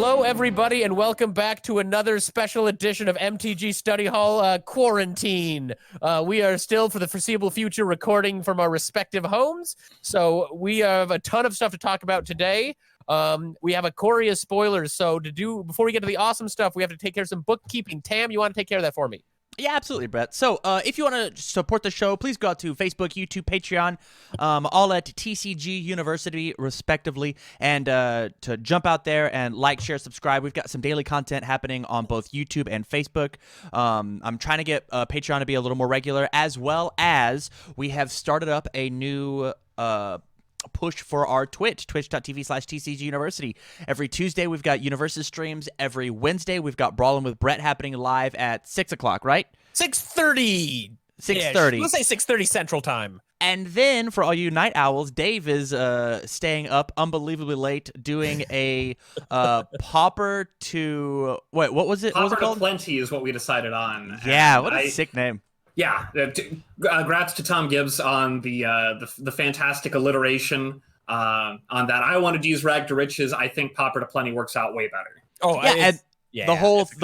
Hello, everybody, and welcome back to another special edition of MTG Study Hall Quarantine. We are still, for the foreseeable future, recording from our respective homes, so we have a ton of stuff to talk about today. We have Ikoria spoilers, so before we get to the awesome stuff, we have to take care of some bookkeeping. Tam, you want to take care of that for me? Yeah, absolutely, Brett. So if you want to support the show, please go out to Facebook, YouTube, Patreon, all at TCGU University, respectively, and to jump out there and like, share, subscribe. We've got some daily content happening on both YouTube and Facebook. I'm trying to get Patreon to be a little more regular, as well as we have started up a new push for our twitch.tv/TCG University. Every Tuesday, we've got Universes streams. Every Wednesday, we've got Brawling with Brett happening live at 6 o'clock, right? 6:30. 6:30. Let's say 6:30 Central Time. And then, for all you night owls, Dave is staying up unbelievably late doing a Pauper to... Wait, what was it? Pauper what was it called? to Plenty is what we we decided on. Yeah, what a sick name. Yeah, congrats to Tom Gibbs on the fantastic alliteration on that. I wanted to use Rag to Riches. I think Pauper to Plenty works out way better. Oh, yeah, the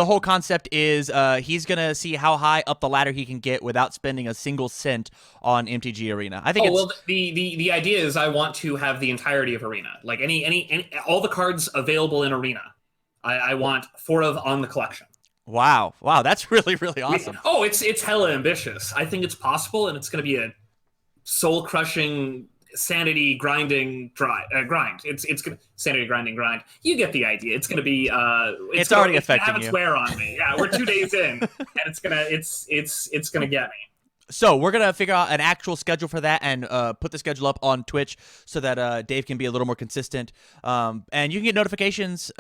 whole concept is he's gonna see how high up the ladder he can get without spending a single cent on MTG Arena. I think. The idea is I want to have the entirety of Arena, like any all the cards available in Arena. I want 4 of on the collection. Wow, that's really, really awesome. It's hella ambitious. I think it's possible, and it's going to be a soul-crushing, sanity grinding grind. It's going to sanity grinding grind. You get the idea. It's going to be. It's already affecting you. It's wear on me. Yeah, we're 2 days in, and it's gonna get me. So we're gonna figure out an actual schedule for that and put the schedule up on Twitch so that Dave can be a little more consistent. And you can get notifications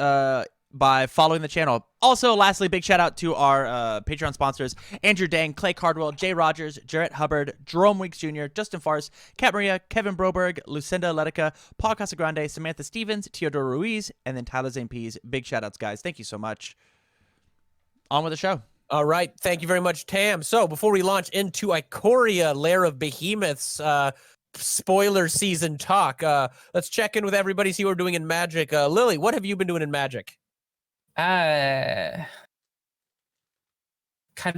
by following the channel. Also, lastly, big shout out to our Patreon sponsors: Andrew Dang, Clay Cardwell, Jay Rogers, Jarrett Hubbard, Jerome Weeks Jr., Justin Farce, Kat Maria, Kevin Broberg, Lucinda Letica, Paul Casagrande, Samantha Stevens, Teodoro Ruiz, and then Tyler Zane Pease. Big shout outs, guys. Thank you so much. On with the show. All right. Thank you very much, Tam. So before we launch into Ikoria, Lair of Behemoths, spoiler season talk, let's check in with everybody, see what we're doing in Magic. Lily, what have you been doing in Magic? Kind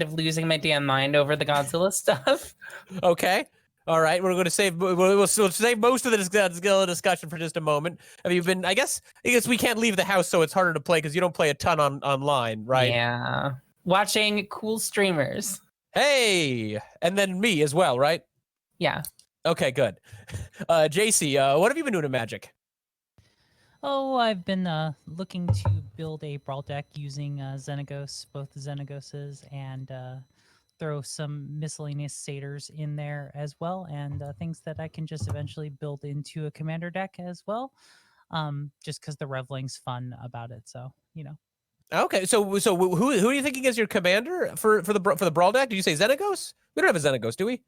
of losing my damn mind over the Godzilla stuff. Okay. All right. We're going to save. We'll save most of the Godzilla discussion for just a moment. Have you been? I guess we can't leave the house, so it's harder to play because you don't play a ton online, right? Yeah. Watching cool streamers. Hey, and then me as well, right? Yeah. Okay. Good. JC, what have you been doing in Magic? Oh, I've been looking to build a brawl deck using Xenagos, both the Xenagoses, and throw some miscellaneous satyrs in there as well, and things that I can just eventually build into a commander deck as well, just because the reveling's fun about it. So, you know. Okay, so who are you thinking is your commander for the brawl deck? Did you say Xenagos? We don't have a Xenagos, do we?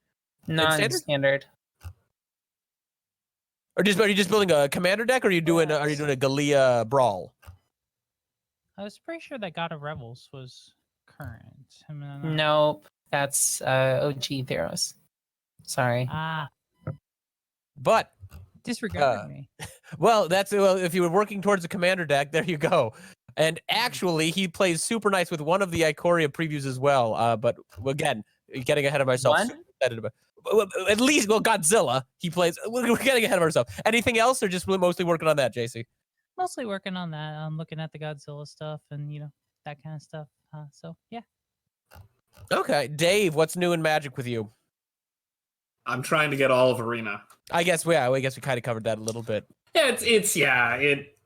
Non-standard. Or are you just building a commander deck, or are you doing a Galea brawl? I was pretty sure that God of Revels was current. Nope, that's OG Theros. Sorry. But disregard me. Well, if you were working towards a commander deck, there you go. And actually, he plays super nice with one of the Ikoria previews as well. But again, getting ahead of myself. At least, Godzilla, he plays. We're getting ahead of ourselves. Anything else, or just mostly working on that, JC? Mostly working on that. I'm looking at the Godzilla stuff and, that kind of stuff. So, yeah. Okay. Dave, what's new in Magic with you? I'm trying to get all of Arena. I guess we kind of covered that a little bit. Yeah, it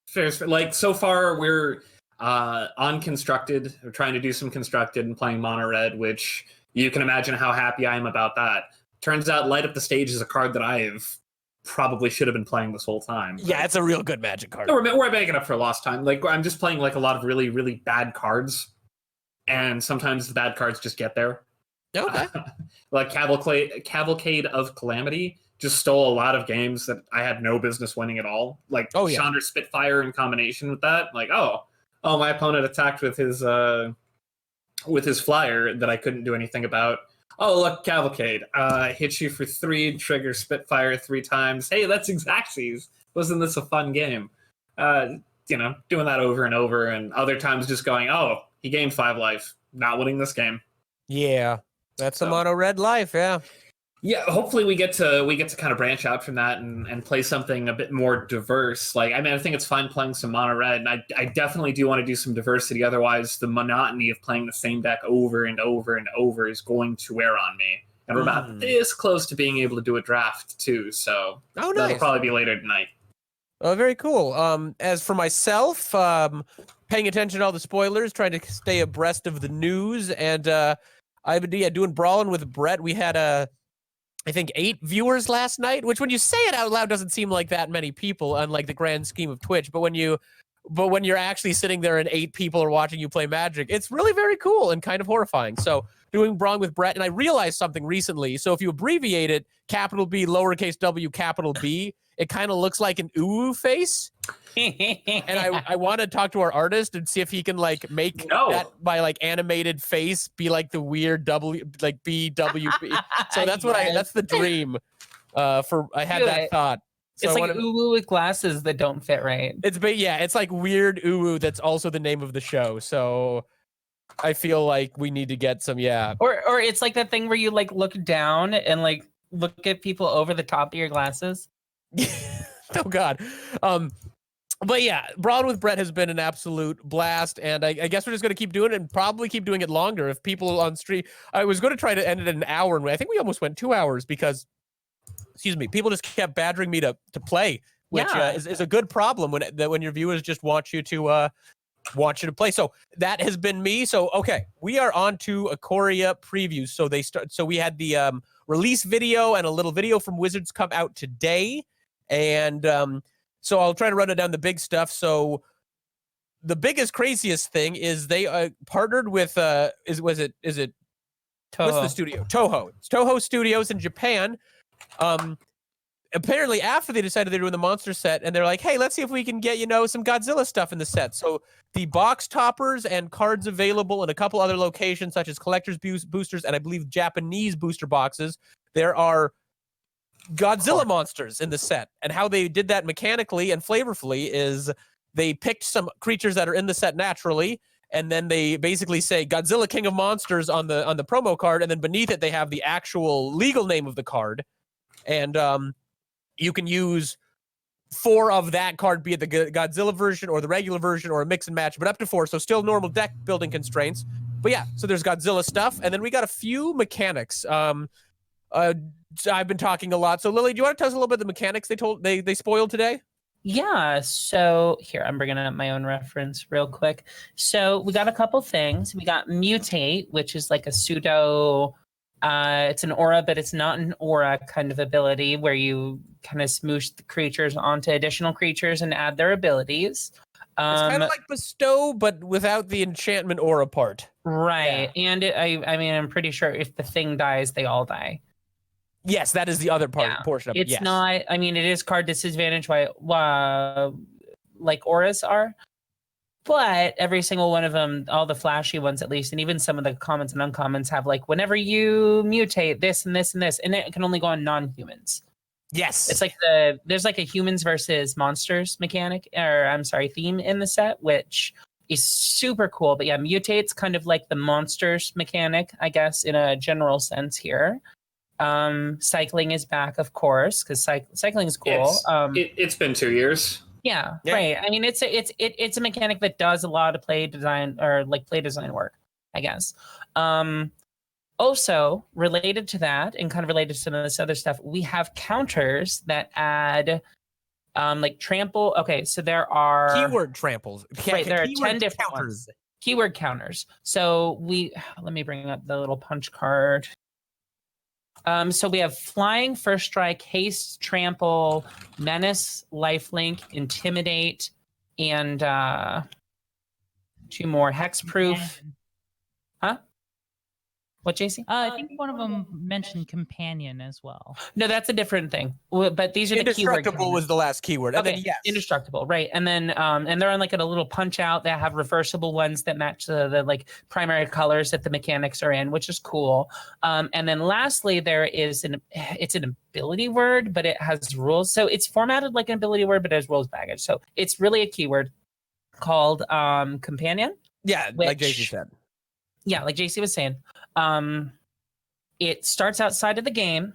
fares like so far we're on Constructed. We're trying to do some Constructed and playing Mono Red, which you can imagine how happy I am about that. Turns out Light Up the Stage is a card that I've probably should have been playing this whole time. Yeah, it's a real good Magic card. We're making up for lost time. Like, I'm just playing like a lot of really, really bad cards, and sometimes the bad cards just get there. Okay. Like Cavalcade of Calamity just stole a lot of games that I had no business winning at all. Like Chandra Spitfire in combination with that. Like, my opponent attacked with his flyer that I couldn't do anything about. Oh, look, Cavalcade. Hit you for 3, trigger Spitfire 3 times. Hey, that's Xaxes. Wasn't this a fun game? doing that over and over, and other times just going, oh, he gained 5 life, not winning this game. Yeah, that's the So- mono red life. Yeah. Yeah, hopefully we get to kind of branch out from that and play something a bit more diverse. Like, I mean, I think it's fun playing some mono red, and I definitely do want to do some diversity. Otherwise, the monotony of playing the same deck over and over and over is going to wear on me. And we're about this close to being able to do a draft too, so Oh, that'll nice. probably be later tonight. Oh, very cool. As for myself, paying attention to all the spoilers, trying to stay abreast of the news, and I've been doing Brawling with Brett. We had I think 8 viewers last night, which when you say it out loud doesn't seem like that many people, unlike the grand scheme of Twitch. But when you're actually sitting there and 8 people are watching you play Magic, it's really very cool and kind of horrifying. So doing Brawling with Brett, and I realized something recently. So if you abbreviate it, capital B, lowercase w, capital B, it kind of looks like an ooh face. And I want to talk to our artist and see if he can like make that by like animated face be like the weird W, like BWB. So that's what that's the dream. I had that thought. So it's like uwu with glasses that don't fit right. It's like weird uwu that's also the name of the show. So I feel like we need to get some Or it's like that thing where you like look down and like look at people over the top of your glasses. Oh God. But yeah, Brawling with Brett has been an absolute blast, and I guess we're just going to keep doing it and probably keep doing it longer. If people on stream, I was going to try to end it in an hour, and I think we almost went 2 hours because, people just kept badgering me to play, which is a good problem when your viewers just want you to play. So that has been me. So okay, we are on to Ikoria previews. So we had the release video and a little video from Wizards come out today, and so I'll try to run it down the big stuff. So the biggest, craziest thing is they partnered with is it Toho. What's the studio? Toho. It's Toho Studios in Japan. Apparently after they decided they were doing the monster set, and they're like, hey, let's see if we can get some Godzilla stuff in the set. So the box toppers and cards available in a couple other locations, such as collector's boosters and I believe Japanese booster boxes. There are Godzilla monsters in the set, and how they did that mechanically and flavorfully is they picked some creatures that are in the set naturally, and then they basically say Godzilla King of Monsters on the promo card, and then beneath it they have the actual legal name of the card, and you can use 4 of that card, be it the Godzilla version or the regular version or a mix and match, but up to 4, so still normal deck building constraints. But yeah, so there's Godzilla stuff, and then we got a few mechanics. I've been talking a lot. So Lily, do you want to tell us a little bit of the mechanics they spoiled today? Yeah, so here, I'm bringing up my own reference real quick. So we got a couple things. We got Mutate, which is like a pseudo, it's an aura, but it's not an aura kind of ability where you kind of smoosh the creatures onto additional creatures and add their abilities. It's kind of like Bestow, but without the enchantment aura part. Right, and I mean, I'm pretty sure if the thing dies, they all die. Yes, that is the other portion of it. It's not. I mean, it is card disadvantage, like auras are, but every single one of them, all the flashy ones at least, and even some of the commons and uncommons have like whenever you mutate this and this and this, and it can only go on non-humans. Yes, it's like there's like a humans versus monsters mechanic, or I'm sorry, theme in the set, which is super cool. But yeah, mutate's kind of like the monsters mechanic, I guess, in a general sense here. Cycling is back, of course, because cycling is cool. It's been 2 years. Yeah, right. I mean, it's a mechanic that does a lot of play design work, I guess. Also related to that, and kind of related to some of this other stuff, we have counters that add like trample. Okay, so there are keyword tramples. Right, there are 10 different ones. Keyword counters. So let me bring up the little punch card. So we have flying, first strike, haste, trample, menace, lifelink, intimidate, and 2 more, hexproof. Huh? What, JC? I think one of them mentioned companion as well. No, that's a different thing. But these are the keyword. Indestructible was the last keyword. Okay, and then, yes. Indestructible, right? And then, and they're on like a little punch out that have reversible ones that match the like primary colors that the mechanics are in, which is cool. And then lastly, there is it's an ability word, but it has rules. So it's formatted like an ability word, but it has rules baggage. So it's really a keyword. called Companion. Yeah, like JC Which- said. Yeah, like JC was saying. It starts outside of the game.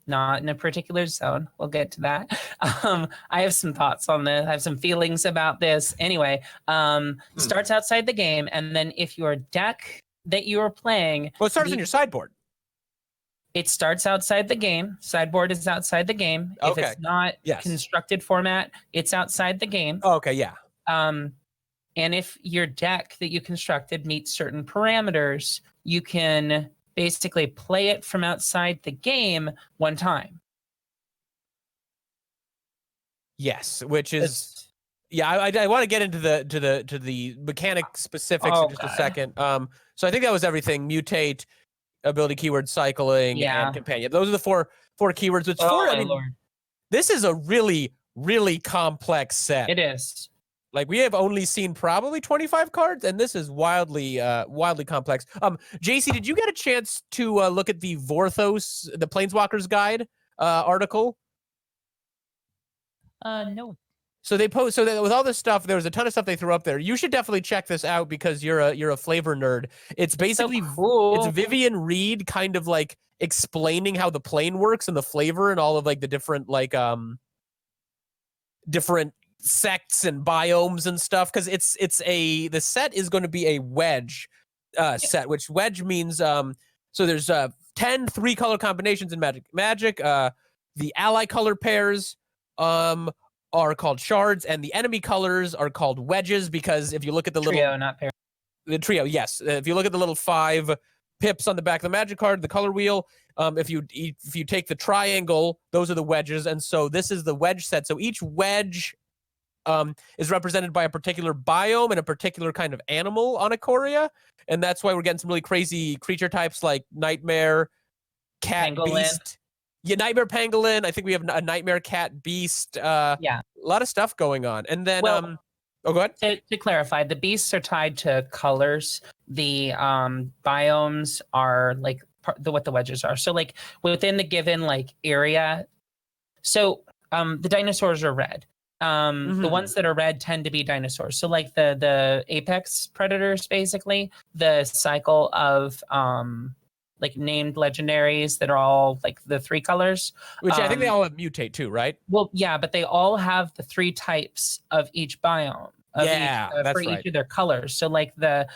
Not in a particular zone. We'll get to that. I have some thoughts on this. I have some feelings about this. Anyway, starts outside the game, and then if your deck that you are playing, Well, it starts on your sideboard. it starts outside the game. Sideboard is outside the game. If Okay. it's not Yes. constructed format, it's outside the game. Oh, okay, yeah. And if your deck that you constructed meets certain parameters, you can basically play it from outside the game one time. Yes, which is I want to get into the mechanic specifics in just a second. So I think that was everything: mutate, ability, keyword, cycling, and companion. Those are the four keywords. Which Lord. This is a really complex set. It is. Like, we have only seen probably 25 cards, and this is wildly complex. JC, did you get a chance to look at the Vorthos, the Planeswalkers Guide article? No. So they post with all this stuff. There was a ton of stuff they threw up there. You should definitely check this out because you're a flavor nerd. It's basically so cool. It's Vivian Reed kind of like explaining how the plane works and the flavor and all of like the different different sects and biomes and stuff, because the set is going to be a wedge set, which wedge means so there's 10 3-color combinations in Magic. The ally color pairs are called shards, and the enemy colors are called wedges, because if you look at the Trio, not pair. the trio, yes, if you look at the little 5 pips on the back of the Magic card, the color wheel, if you take the triangle, those are the wedges, and so this is the wedge set. So each wedge is represented by a particular biome and a particular kind of animal on Ikoria, and that's why we're getting some really crazy creature types like Nightmare, Cat, Pangolin. Beast. Yeah, Nightmare Pangolin. I think we have a Nightmare Cat, Beast. A lot of stuff going on. And then, Well, go ahead. To clarify, the beasts are tied to colors. The biomes are like what the wedges are. So like within the given like area. So the dinosaurs are red. The ones that are red tend to be dinosaurs. So like the apex predators, basically the cycle of like named legendaries that are all like the 3 colors. Which I think they all have mutate too, right? Well, yeah, but they all have the 3 types of each biome. That's for right. each of their colors. So like the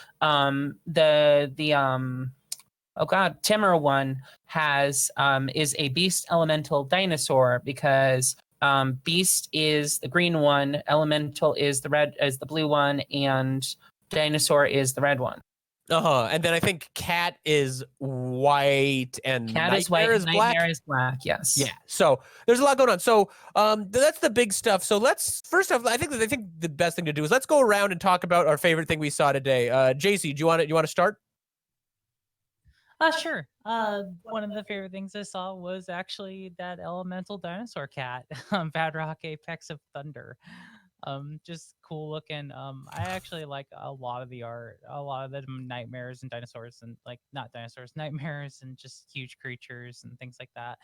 Timur one has is a beast elemental dinosaur, because beast is the green one, elemental is the blue one, and dinosaur is the red one. And then I think Cat is white and Cat Nightmare is white, is black. Nightmare is black. Yes. Yeah. So there's a lot going on. So that's the big stuff. So let's first off, I think the best thing to do is let's go around and talk about our favorite thing we saw today. JC, do you want to start? Sure. One of the favorite things I saw was actually that elemental dinosaur cat, Badrock Apex of Thunder. Just cool looking. I actually like a lot of the art, a lot of the nightmares and dinosaurs, and like not dinosaurs, nightmares and just huge creatures and things like that.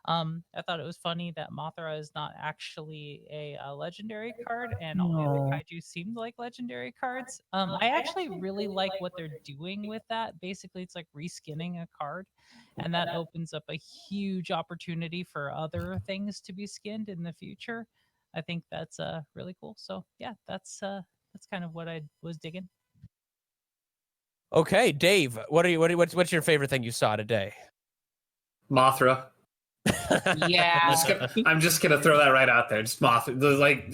I thought it was funny that Mothra is not actually a legendary card, and all the other kaiju seemed like legendary cards. I actually really like what they're doing with that. Basically, it's like reskinning a card, and that opens up a huge opportunity for other things to be skinned in the future. I think that's really cool. So yeah, that's kind of what I was digging. Okay, Dave, what's your favorite thing you saw today? Mothra. Yeah. I'm just gonna throw that right out there. Just Mothra. Like,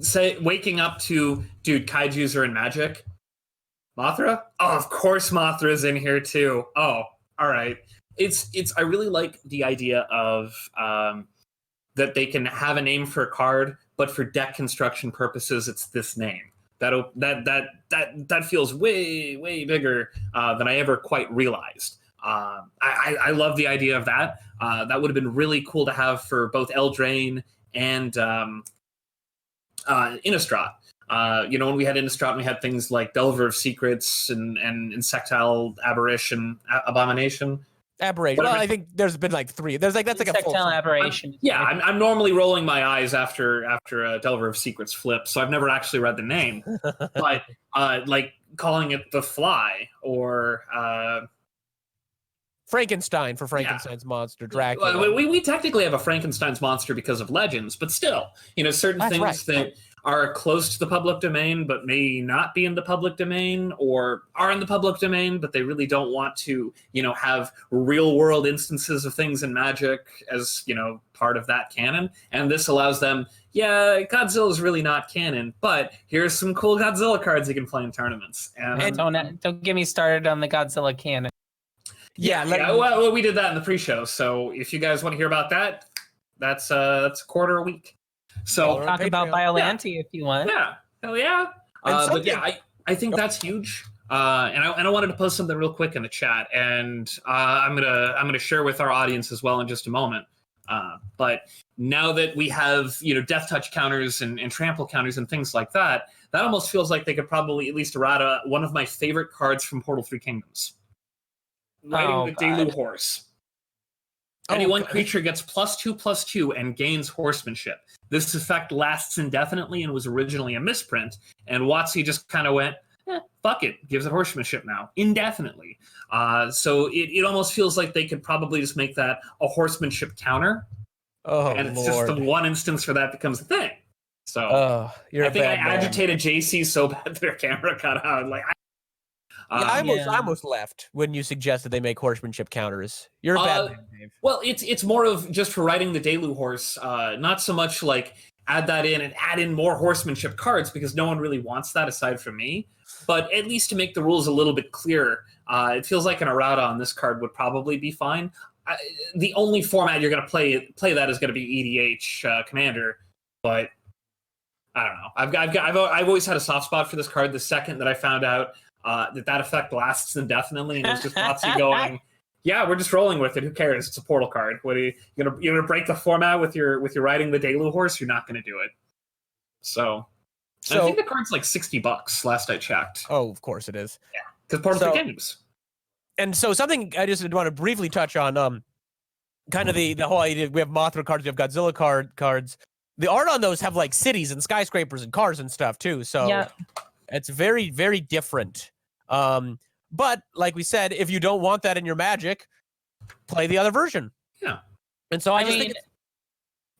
say waking up to, dude, kaijus are in Magic. Mothra? Oh, of course Mothra's in here too. Oh, all right. It's I really like the idea of that they can have a name for a card, but for deck construction purposes, it's this name. That feels way bigger than I ever quite realized. I love the idea of that. That would have been really cool to have for both Eldraine and Innistrad. When we had Innistrad, we had things like Delver of Secrets and Insectile Aberration, Abomination. Aberration. Well, Whatever. I think there's been like 3. That's like a full. Insectile aberration. Yeah, I'm normally rolling my eyes after Delver of Secrets flips, so I've never actually read the name. But like calling it the Fly or Frankenstein for Frankenstein's monster, Dracula. Well, we technically have a Frankenstein's monster because of legends, but still, certain That's things right. that are close to the public domain but may not be in the public domain, or are in the public domain but they really don't want to, have real world instances of things in Magic as, part of that canon. And this allows them, Godzilla is really not canon, but here's some cool Godzilla cards you can play in tournaments. And Don't get me started on the Godzilla canon. Well, we did that in the pre-show. So if you guys want to hear about that, that's a quarter a week. So Talk about Biollante if you want. Yeah, hell yeah. But yeah, I think that's huge. And I wanted to post something real quick in the chat, and I'm gonna share with our audience as well in just a moment. But now that we have death touch counters and trample counters and things like that, that almost feels like they could probably at least errata one of my favorite cards from Portal 3 Kingdoms. Riding the Delu Horse. Any one creature gets +2/+2 and gains horsemanship. This effect lasts indefinitely and was originally a misprint, and WotC just kind of went, fuck it, gives it horsemanship now, indefinitely. So it almost feels like they could probably just make that a horsemanship counter. And it's just the one instance for that becomes a thing. So I think I agitated JC so bad that their camera cut out. Like, I almost left when you suggested they make horsemanship counters. You're a bad man, Dave. Well, it's more of just for riding the Delu horse, not so much like add that in and add in more horsemanship cards, because no one really wants that aside from me. But at least to make the rules a little bit clearer, it feels like an errata on this card would probably be fine. The only format you're going to play that is going to be EDH Commander, but I don't know. I've always had a soft spot for this card. The second that I found out that effect lasts indefinitely, and it was just WotC going, yeah, we're just rolling with it. Who cares? It's a portal card. What are you're gonna break the format with your riding the Delu horse? You're not gonna do it. So I think the card's like $60 last I checked. Oh, of course it is. Yeah, because Portal 3 Kingdoms. And so something I just want to briefly touch on, kind of the whole idea. We have Mothra cards, we have Godzilla cards. The art on those have like cities and skyscrapers and cars and stuff too. So it's very, very different. But like we said, if you don't want that in your Magic, play the other version. Yeah. And so I mean,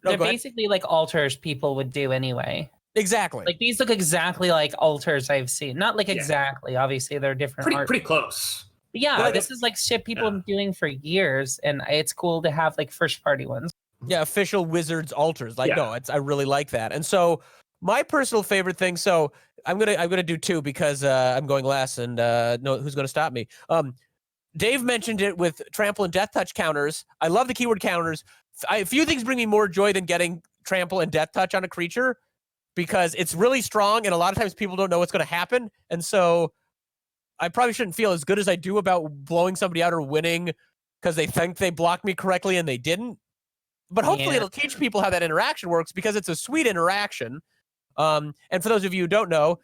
they're basically like altars people would do anyway. Exactly. Like these look exactly like altars I've seen. Not like exactly. Obviously, they're different. Pretty close. But yeah, this is like shit people have been doing for years, and it's cool to have like first party ones. Yeah, official Wizards altars. Like no, I really like that. And so my personal favorite thing. So I'm gonna do 2 because I'm going last, and no, who's gonna stop me? Dave mentioned it with trample and death touch counters. I love the keyword counters. A few things bring me more joy than getting trample and death touch on a creature, because it's really strong, and a lot of times people don't know what's going to happen. And so I probably shouldn't feel as good as I do about blowing somebody out or winning because they think they blocked me correctly and they didn't. But hopefully it'll teach people how that interaction works, because it's a sweet interaction. And for those of you who don't know,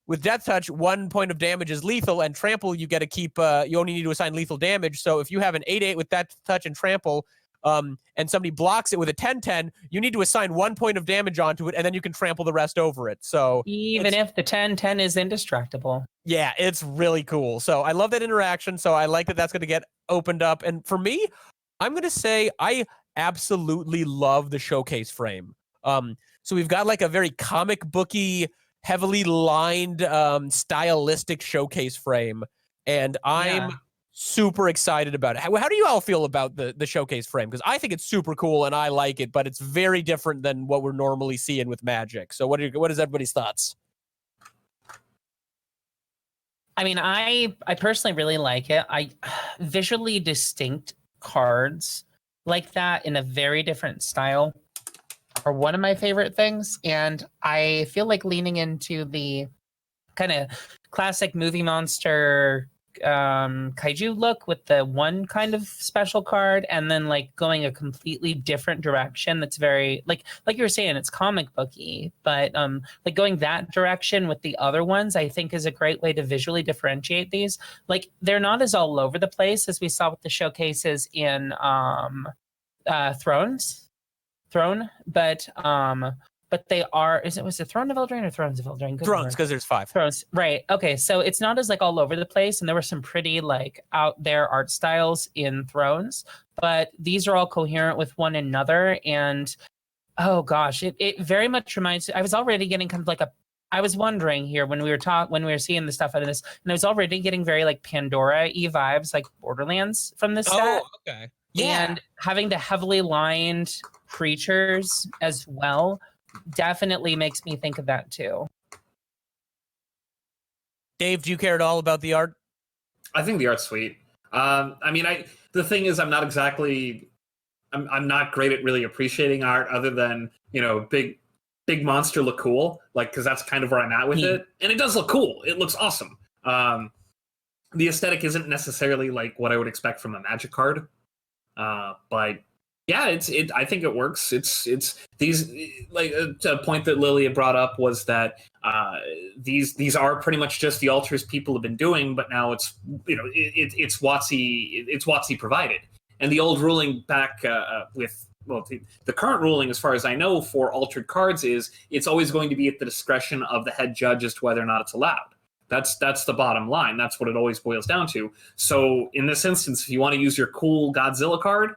with Death Touch, 1 point of damage is lethal, and Trample, you get to keep, you only need to assign lethal damage. So if you have an 8/8 with Death Touch and Trample, and somebody blocks it with a 10/10, you need to assign 1 point of damage onto it, and then you can trample the rest over it. So even if the 10/10 is indestructible. Yeah, it's really cool. So I love that interaction. So I like that that's going to get opened up. And for me, I'm going to say I absolutely love the showcase frame. So we've got like a very comic booky, heavily lined, stylistic showcase frame, and I'm super excited about it. How do you all feel about the showcase frame? Because I think it's super cool and I like it, but it's very different than what we're normally seeing with Magic. So what is everybody's thoughts? I mean, I personally really like it. I visually distinct cards like that in a very different style are one of my favorite things, and I feel like leaning into the kind of classic movie monster kaiju look with the one kind of special card, and then like going a completely different direction that's very like you were saying, it's comic booky, but like going that direction with the other ones, I think is a great way to visually differentiate these. Like they're not as all over the place as we saw with the showcases in Throne, but they are. Was it Throne of Eldraine or Thrones of Eldraine? Good Thrones, lord. because there's 5. Thrones, right? Okay, so it's not as like all over the place, and there were some pretty like out there art styles in Thrones, but these are all coherent with one another. And oh gosh, it very much reminds. I was already getting kind of like a. I was wondering here when we were seeing the stuff out of this, and I was already getting very like Pandora-y vibes, like Borderlands from this set. Okay. And having the heavily lined creatures as well definitely makes me think of that too. Dave, do you care at all about the art? I think the art's sweet. I mean, the thing is, I'm not great at really appreciating art, other than big monster look cool, like because that's kind of where I'm at with it, and it does look cool. It looks awesome. The aesthetic isn't necessarily like what I would expect from a Magic card, but yeah, I think it works. It's these, like a point that Lily had brought up was that these are pretty much just the altars people have been doing, but now it's it's WotC provided, and the old ruling back with. Well, the current ruling, as far as I know, for altered cards is it's always going to be at the discretion of the head judge as to whether or not it's allowed. That's the bottom line. That's what it always boils down to. So in this instance, if you want to use your cool Godzilla card,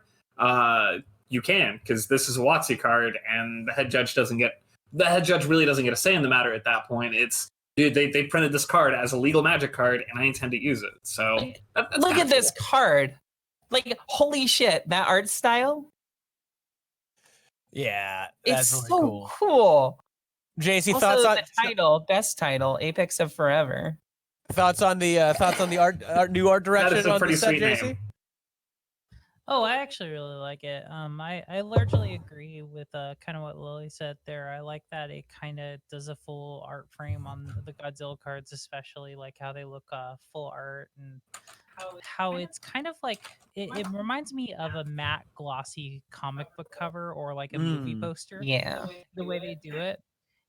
you can, because this is a WotC card, and the head judge really doesn't get a say in the matter at that point. It's dude, they printed this card as a legal Magic card, and I intend to use it. So look at this card. Like, holy shit, that art style. Yeah, it's that's so really cool. JC, Also, thoughts on the title, best title, Apex of Forever. thoughts on the art new art direction That is a on pretty the set, sweet JC? name. Oh, I actually really like it. I largely agree with kind of what Lily said there. I like that it kind of does a full art frame on the Godzilla cards, especially like how they look full art, and how it's kind of like it reminds me of a matte glossy comic book cover or like a movie poster. Yeah. The way they do it,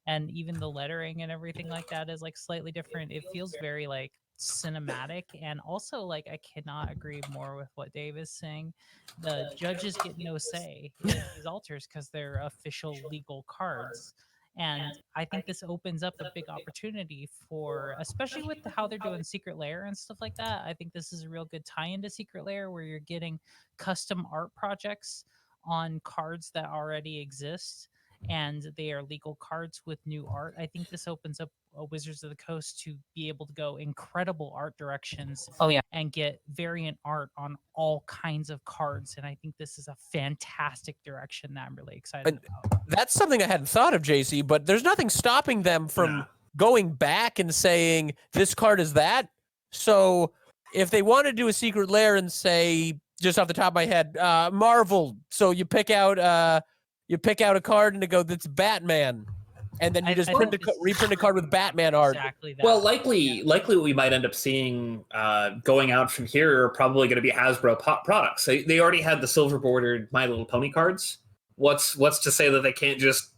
and even the lettering and everything like that is like slightly different. It feels very like cinematic, and also like I cannot agree more with what Dave is saying. The judges get no say in these altars because they're official legal cards. And I think this opens up a big opportunity for, especially with how they're doing Secret Lair and stuff like that. I think this is a real good tie into Secret Lair where you're getting custom art projects on cards that already exist, and they are legal cards with new art. I think this opens up Wizards of the Coast to be able to go incredible art directions. Oh yeah. And get variant art on all kinds of cards. And I think this is a fantastic direction that I'm really excited about. That's something I hadn't thought of, JC, but there's nothing stopping them from going back and saying this card is that. So if they want to do a Secret Lair and say, just off the top of my head, Marvel, so you pick out a card and it go, that's Batman, and then you just reprint a card with Batman art. Exactly that. Well, likely what we might end up seeing going out from here are probably going to be Hasbro products. They already had the silver bordered My Little Pony cards. What's to say that they can't just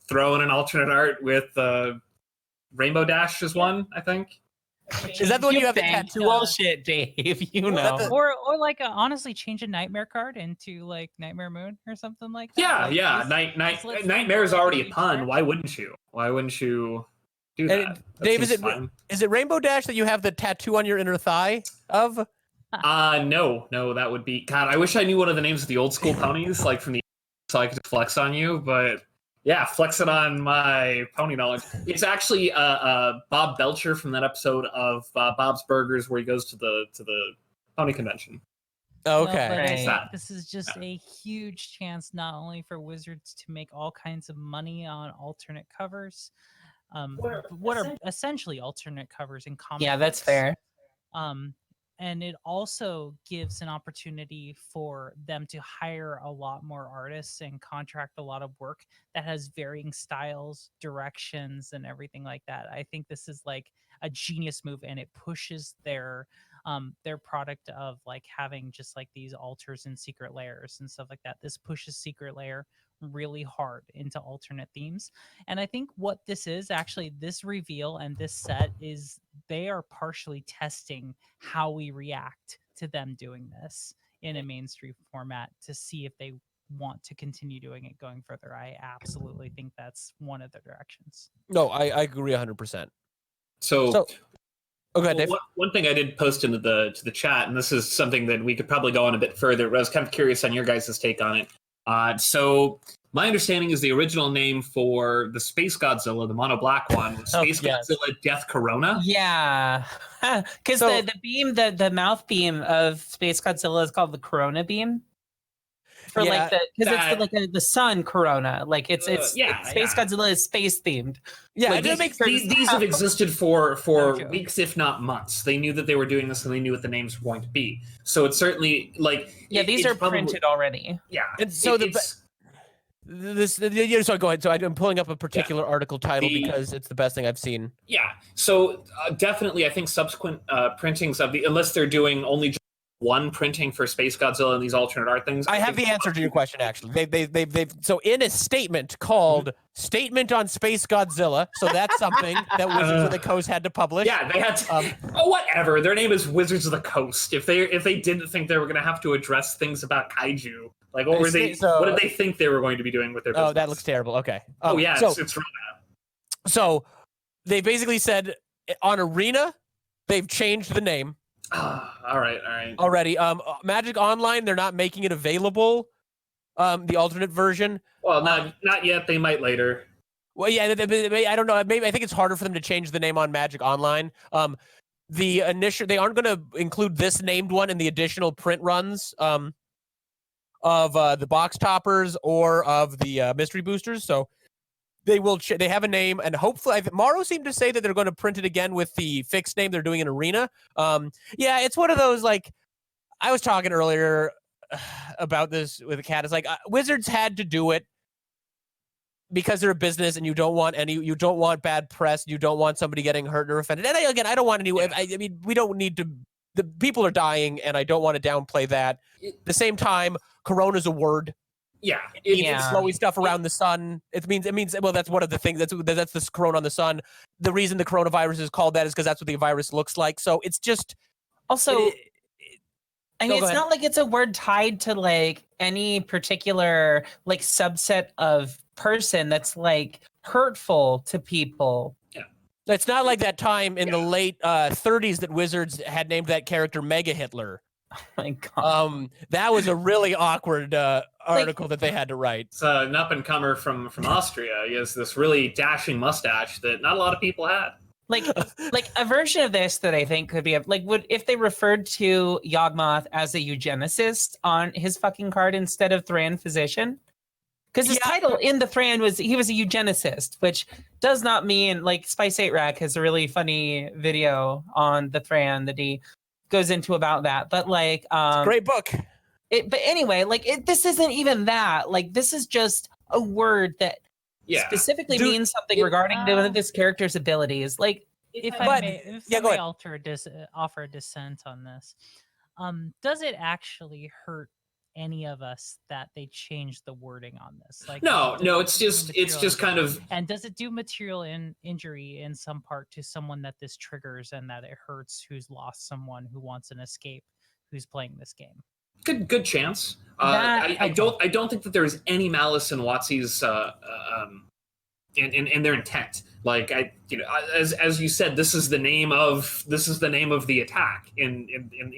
throw in an alternate art with Rainbow Dash is one, I think. Is that the one you have the tattoo on? Bullshit, Dave. Or like honestly change a Nightmare card into like Nightmare Moon or something like that. Yeah. Like, Nightmare is already a pun. Why wouldn't you? Why wouldn't you do that? And Dave, seems fine. is it Rainbow Dash that you have the tattoo on your inner thigh of? No, that would be God. I wish I knew one of the names of the old school ponies, like from the so I could flex on you, but yeah, flex it on my pony knowledge. It's actually Bob Belcher from that episode of Bob's Burgers where he goes to the pony convention. Okay. No, but I Right. think this is just a huge chance not only for Wizards to make all kinds of money on alternate covers, what are essentially alternate covers in comic Yeah, that's books. fair. And it also gives an opportunity for them to hire a lot more artists and contract a lot of work that has varying styles, directions, and everything like that. I think this is like a genius move, and it pushes their their product of like having just like these altars and secret layers and stuff like that. This pushes secret layer really hard into alternate themes. And I think what this is actually, this reveal and this set is they are partially testing how we react to them doing this in a mainstream format to see if they want to continue doing it going further. I absolutely think that's one of the directions. No, I agree 100%. So okay, Dave. one thing I did post into the chat, and this is something that we could probably go on a bit further, but I was kind of curious on your guys' take on it. So my understanding is the original name for the Space Godzilla, the mono black one, was Space Godzilla Death Corona. Yeah, because the beam, the mouth beam of Space Godzilla is called the Corona beam. For like it's like the sun Corona, like it's Space Godzilla is space themed. Yeah, like these have existed for weeks, if not months. They knew that they were doing this, and they knew what the names were going to be. So it's certainly like these are printed already. Yeah, and so so go ahead. So I'm pulling up a particular article title because it's the best thing I've seen. Yeah, so definitely, I think subsequent printings of unless they're doing only one printing for Space Godzilla and these alternate art things. I have the answer to your question, actually. They've so in a statement called Statement on Space Godzilla, so that's something that Wizards of the Coast had to publish. Yeah, they had to, whatever. Their name is Wizards of the Coast. If they didn't think they were going to have to address things about kaiju, like what were they? What did they think they were going to be doing with their business? Oh, that looks terrible. Okay. It's real bad. So they basically said on Arena, they've changed the name. All right. Already, Magic Online, they're not making it available. The alternate version. Well, not yet. They might later. Well, yeah, I don't know. Maybe I think it's harder for them to change the name on Magic Online. They aren't going to include this named one in the additional print runs of the box toppers or of the mystery boosters. So they will. They have a name, and hopefully, Morrow seemed to say that they're going to print it again with the fixed name they're doing in Arena. Yeah, it's one of those, like I was talking earlier about this with a cat. It's like Wizards had to do it because they're a business, and you don't want bad press. You don't want somebody getting hurt or offended. And I don't want any. I mean, we don't need to. The people are dying, and I don't want to downplay that. At the same time, Corona's a word. Yeah, it's snowy stuff around the sun. It means well, that's one of the things. That's this corona on the sun. The reason the coronavirus is called that is because that's what the virus looks like. So it's just also. It's not like it's a word tied to like any particular like subset of person that's like hurtful to people. Yeah, it's not like that time in the late 30s that Wizards had named that character Mega Hitler. Oh my god. That was a really awkward article that they had to write. It's an up-and-comer from Austria. He has this really dashing mustache that not a lot of people had. Like a version of this that I think could be if they referred to Yawgmoth as a eugenicist on his fucking card instead of Thran Physician. Because his title in the Thran was he was a eugenicist, which does not mean like Spice 8 Rack has a really funny video on the Thran that he goes into about that, but like it's a great book. But anyway, this isn't even that. Like this is just a word that specifically means something regarding this character's abilities. Like if I may offer a dissent on this, does it actually hurt any of us that they changed the wording on this? Like no, it's just kind of. And does it do material injury in some part to someone that this triggers and that it hurts who's lost someone who wants an escape who's playing this game? Good chance. I don't think that there is any malice in WotC's in their intent. Like as you said, this is the name of the attack in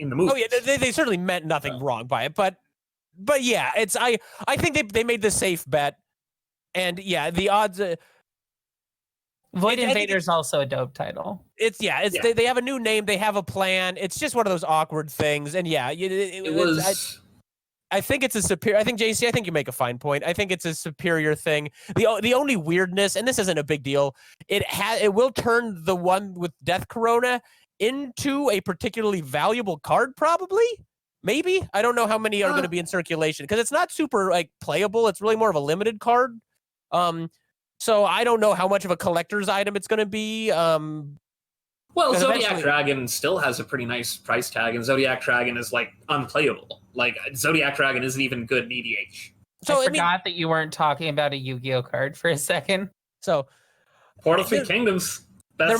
the movie. Oh yeah, they certainly meant nothing wrong by it, but yeah, it's I think they made the safe bet, and yeah, the odds. Void Invader's also a dope title. They have a new name, they have a plan. It's just one of those awkward things, and yeah, it was. I think it's a superior. I think JC. I think you make a fine point. I think it's a superior thing. The only weirdness, and this isn't a big deal, it will turn the one with Death Corona into a particularly valuable card, probably. Maybe. I don't know how many are going to be in circulation because it's not super like playable. It's really more of a limited card. So I don't know how much of a collector's item it's going to be. Well, 'Cause Zodiac eventually- Dragon still has a pretty nice price tag, and Zodiac Dragon is like unplayable. Like Zodiac Dragon isn't even good in EDH. So I I mean, forgot that you weren't talking about a Yu-Gi-Oh card for a second. so Portal Three There- Kingdoms. Best there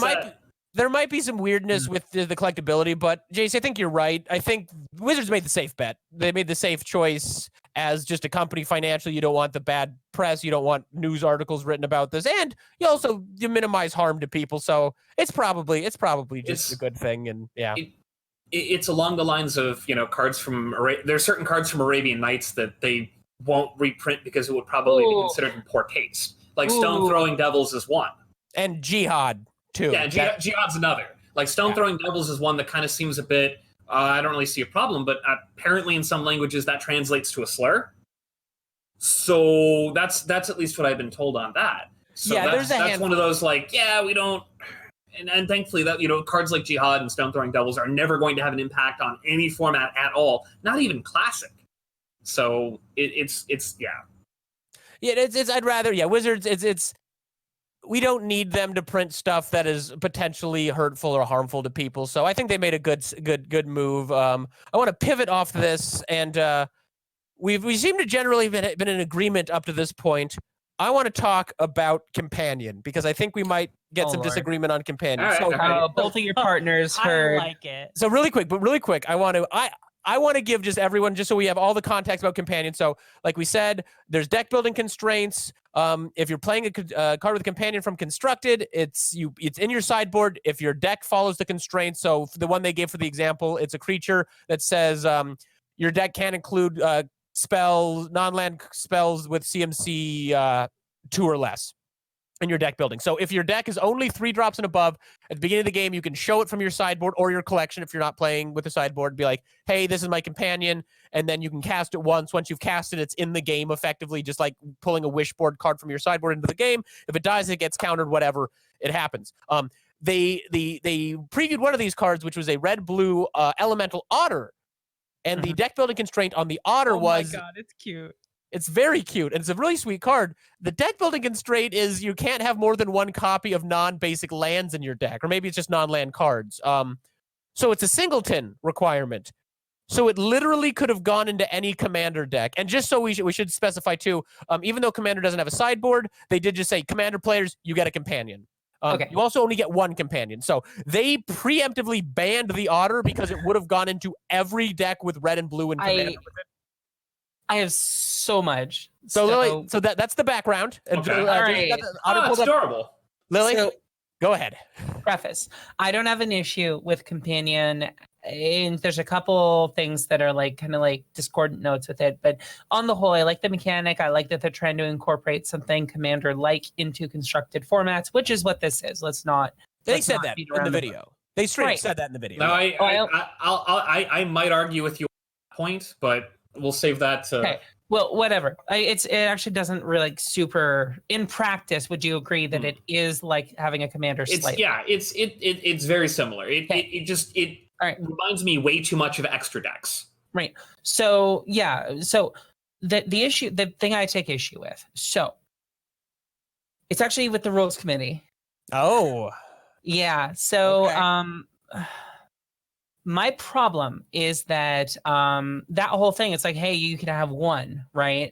set. might be some weirdness with the collectability, but Jace, I think you're right. I think Wizards made the safe bet. They made the safe choice as just a company financially. You don't want the bad press. You don't want news articles written about this, and you minimize harm to people. So it's probably just It's- a good thing. And yeah, It's along the lines of cards from there's certain cards from Arabian Nights that they won't reprint because it would probably be Ooh. considered in poor taste. Like Ooh. Stone Throwing Devils is one. and Jihad too. Yeah, Jihad's another. Like Stone Throwing Devils is one that kind of seems a bit. I don't really see a problem, but apparently in some languages that translates to a slur. So that's at least what I've been told on that. So Yeah, there's a that's handful. one of those we don't. And thankfully that cards like Jihad and Stone Throwing Devils are never going to have an impact on any format at all, not even Classic. So it's I'd rather Wizards. It's we don't need them to print stuff that is potentially hurtful or harmful to people. So I think they made a good move. I want to pivot off this, and we seem to generally been in agreement up to this point. I want to talk about Companion because I think we might get some Lord. disagreement on Companion. All right, So, all right. Both of your partners I heard. like it. so really quick, I want to give just everyone, just so we have all the context about Companion. So, like we said, there's deck building constraints. If you're playing a card with a Companion from Constructed, it's in your sideboard if your deck follows the constraints. So, the one they gave for the example, it's a creature that says your deck can include non-land spells with CMC 2 or less in your deck building. So if your deck is only 3 drops and above, at the beginning of the game, you can show it from your sideboard or your collection if you're not playing with a sideboard. Be like, hey, this is my Companion, and then you can cast it once. Once you've cast it, it's in the game effectively, just like pulling a Wishboard card from your sideboard into the game. If it dies, it gets countered, whatever, it happens. They previewed one of these cards, which was a red-blue Elemental Otter, and the deck building constraint on the Otter was... Oh my god, it's cute. It's very cute, and it's a really sweet card. The deck building constraint is you can't have more than 1 copy of non-basic lands in your deck, or maybe it's just non-land cards. So it's a singleton requirement. So it literally could have gone into any Commander deck. And just so we should specify too, even though Commander doesn't have a sideboard, they did just say, Commander players, you get a Companion. Okay. You also only get 1 Companion. So they preemptively banned the Otter because it would have gone into every deck with red and blue and Commander. I have so much. So Lily, so that's the background. And, Okay. Jason All got right. the Otter it's pulled up. adorable. Lily, So, go ahead. preface. I don't have an issue with Companion. And there's a couple things that are kind of discordant notes with it. But on the whole, I like the mechanic. I like that they're trying to incorporate something Commander-like into constructed formats, which is what this is. Let's not. They let's said not that beat in the around video. They straight Right. said that in the video. No, Yeah. I might argue with you on that point, but we'll save that to. Okay. Well, whatever. It actually doesn't really super. In practice, would you agree that it is like having a Commander slate? It's very similar. It All right. reminds me way too much of extra decks. Right. So yeah. So the thing I take issue with. So it's actually with the rules committee. Oh. Yeah. So Okay. my problem is that that whole thing. It's like, hey, you can have 1, right?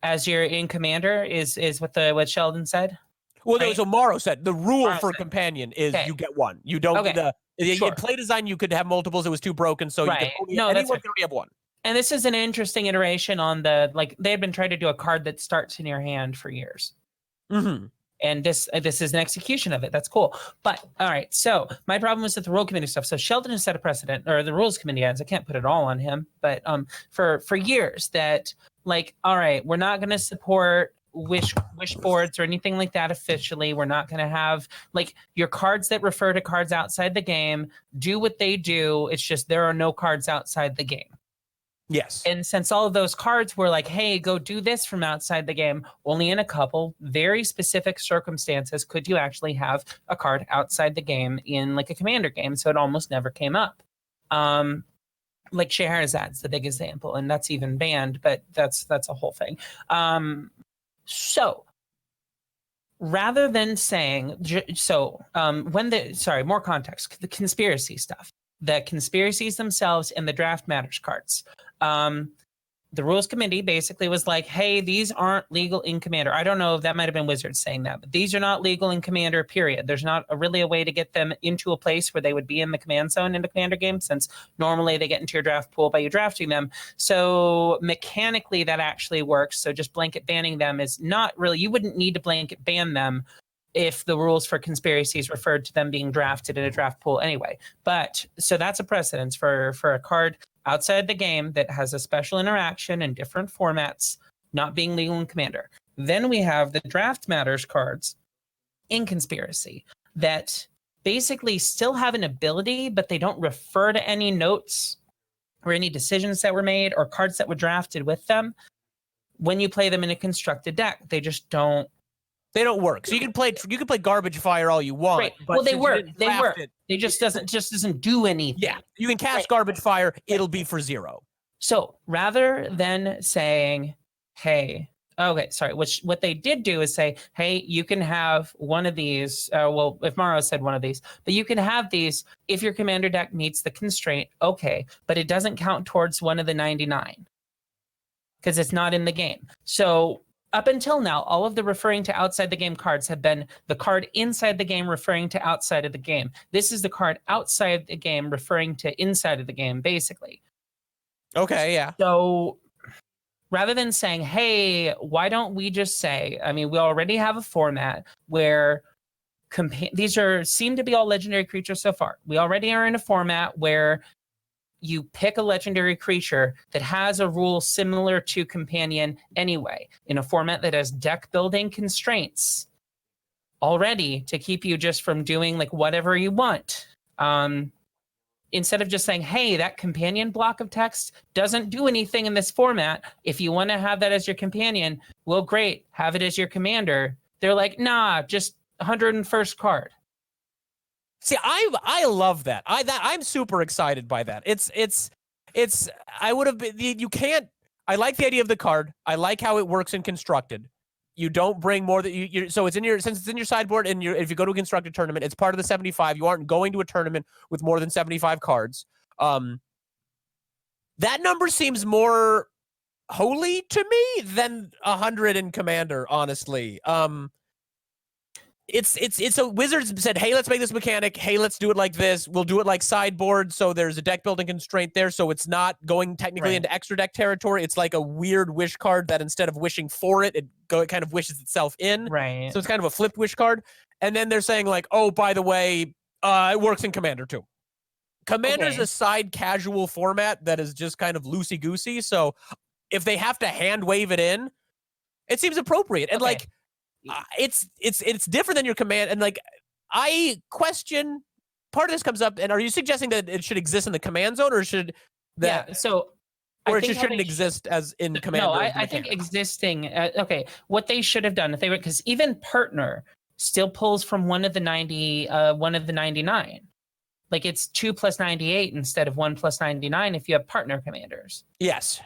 As you're in Commander is what Sheldon said. Well, no, Right. so Morrow said the rule Morrow for said. Companion is Okay. you get 1. You don't. Okay. Sure. In play design, you could have multiples. It was too broken, so you Right. could only, No, that's anyone fine. can only have 1. And this is an interesting iteration on they had been trying to do a card that starts in your hand for years. Mm-hmm. And this is an execution of it. That's cool. But all right. So my problem is with the rule committee stuff. So Sheldon has set a precedent, or the rules committee has. I can't put it all on him, but for years that all right, we're not going to support wish boards or anything like that officially. We're not going to have your cards that refer to cards outside the game do what they do. It's just there are no cards outside the game. Yes. And since all of those cards were like, hey, go do this from outside the game, only in a couple very specific circumstances could you actually have a card outside the game in a Commander game. So it almost never came up. Scheherazad's the big example, and that's even banned, but that's a whole thing. So rather than saying more context, the conspiracy stuff, the conspiracies themselves, and the draft matters cards. The rules committee basically was like, hey, these aren't legal in Commander. I don't know if that might have been Wizards saying that, but these are not legal in Commander, period. There's not really a way to get them into a place where they would be in the command zone in a Commander game, since normally they get into your draft pool by you drafting them. So mechanically that actually works. So just blanket banning them is not really, you wouldn't need to blanket ban them if the rules for conspiracies referred to them being drafted in a draft pool anyway. But so that's a precedence for a card outside the game that has a special interaction in different formats not being legal in Commander. Then we have the draft matters cards in conspiracy that basically still have an ability, but they don't refer to any notes or any decisions that were made or cards that were drafted with them. When you play them in a constructed deck, they just don't. They don't work. So you can play Garbage Fire all you want. Right. But Well, they since you work. didn't They draft work. it- They just doesn't do anything. Yeah, you can cast Right. Garbage Fire. It'll be for 0. So rather than saying, hey, okay, sorry, what they did do is say, hey, you can have one of these. Well, if Maro said one of these, but you can have these if your commander deck meets the constraint. Okay, but it doesn't count towards one of the 99 because it's not in the game. So up until now, all of the referring to outside the game cards have been the card inside the game referring to outside of the game. This is the card outside the game referring to inside of the game, basically. Okay, yeah. So rather than saying, hey, why don't we just say, I mean, we already have a format where these seem to be all legendary creatures so far. We already are in a format where you pick a legendary creature that has a rule similar to Companion anyway, in a format that has deck building constraints already to keep you just from doing like whatever you want. Instead of just saying, hey, that companion block of text doesn't do anything in this format. If you want to have that as your companion, well, great, have it as your commander. They're like, nah, just 101st card. See, I love that. I'm super excited by that. I would have been, you can't, I like the idea of the card. I like how it works in constructed. You don't bring more that you so it's in your, since it's in your sideboard and if you go to a constructed tournament, it's part of the 75. You aren't going to a tournament with more than 75 cards. That number seems more holy to me than 100 in Commander, honestly. It's a Wizards said, hey, let's make this mechanic. Hey, let's do it like this. We'll do it like sideboard. So there's a deck building constraint there. So it's not going technically into extra deck territory. It's like a weird wish card that instead of wishing for it, it kind of wishes itself in. Right. So it's kind of a flipped wish card. And then they're saying like, oh, by the way, it works in Commander too. Commander's a side casual format that is just kind of loosey-goosey. So if they have to hand wave it in, it seems appropriate. And like, it's different than your command. And like, I question, part of this comes up, and are you suggesting that it should exist in the command zone, or should that, yeah, so or it just shouldn't exist as in Commander? No, I think existing. Okay, what they should have done if they were, because even partner still pulls from one of the 99. Like it's 2 + 98 instead of 1 + 99 if you have partner commanders. Yes.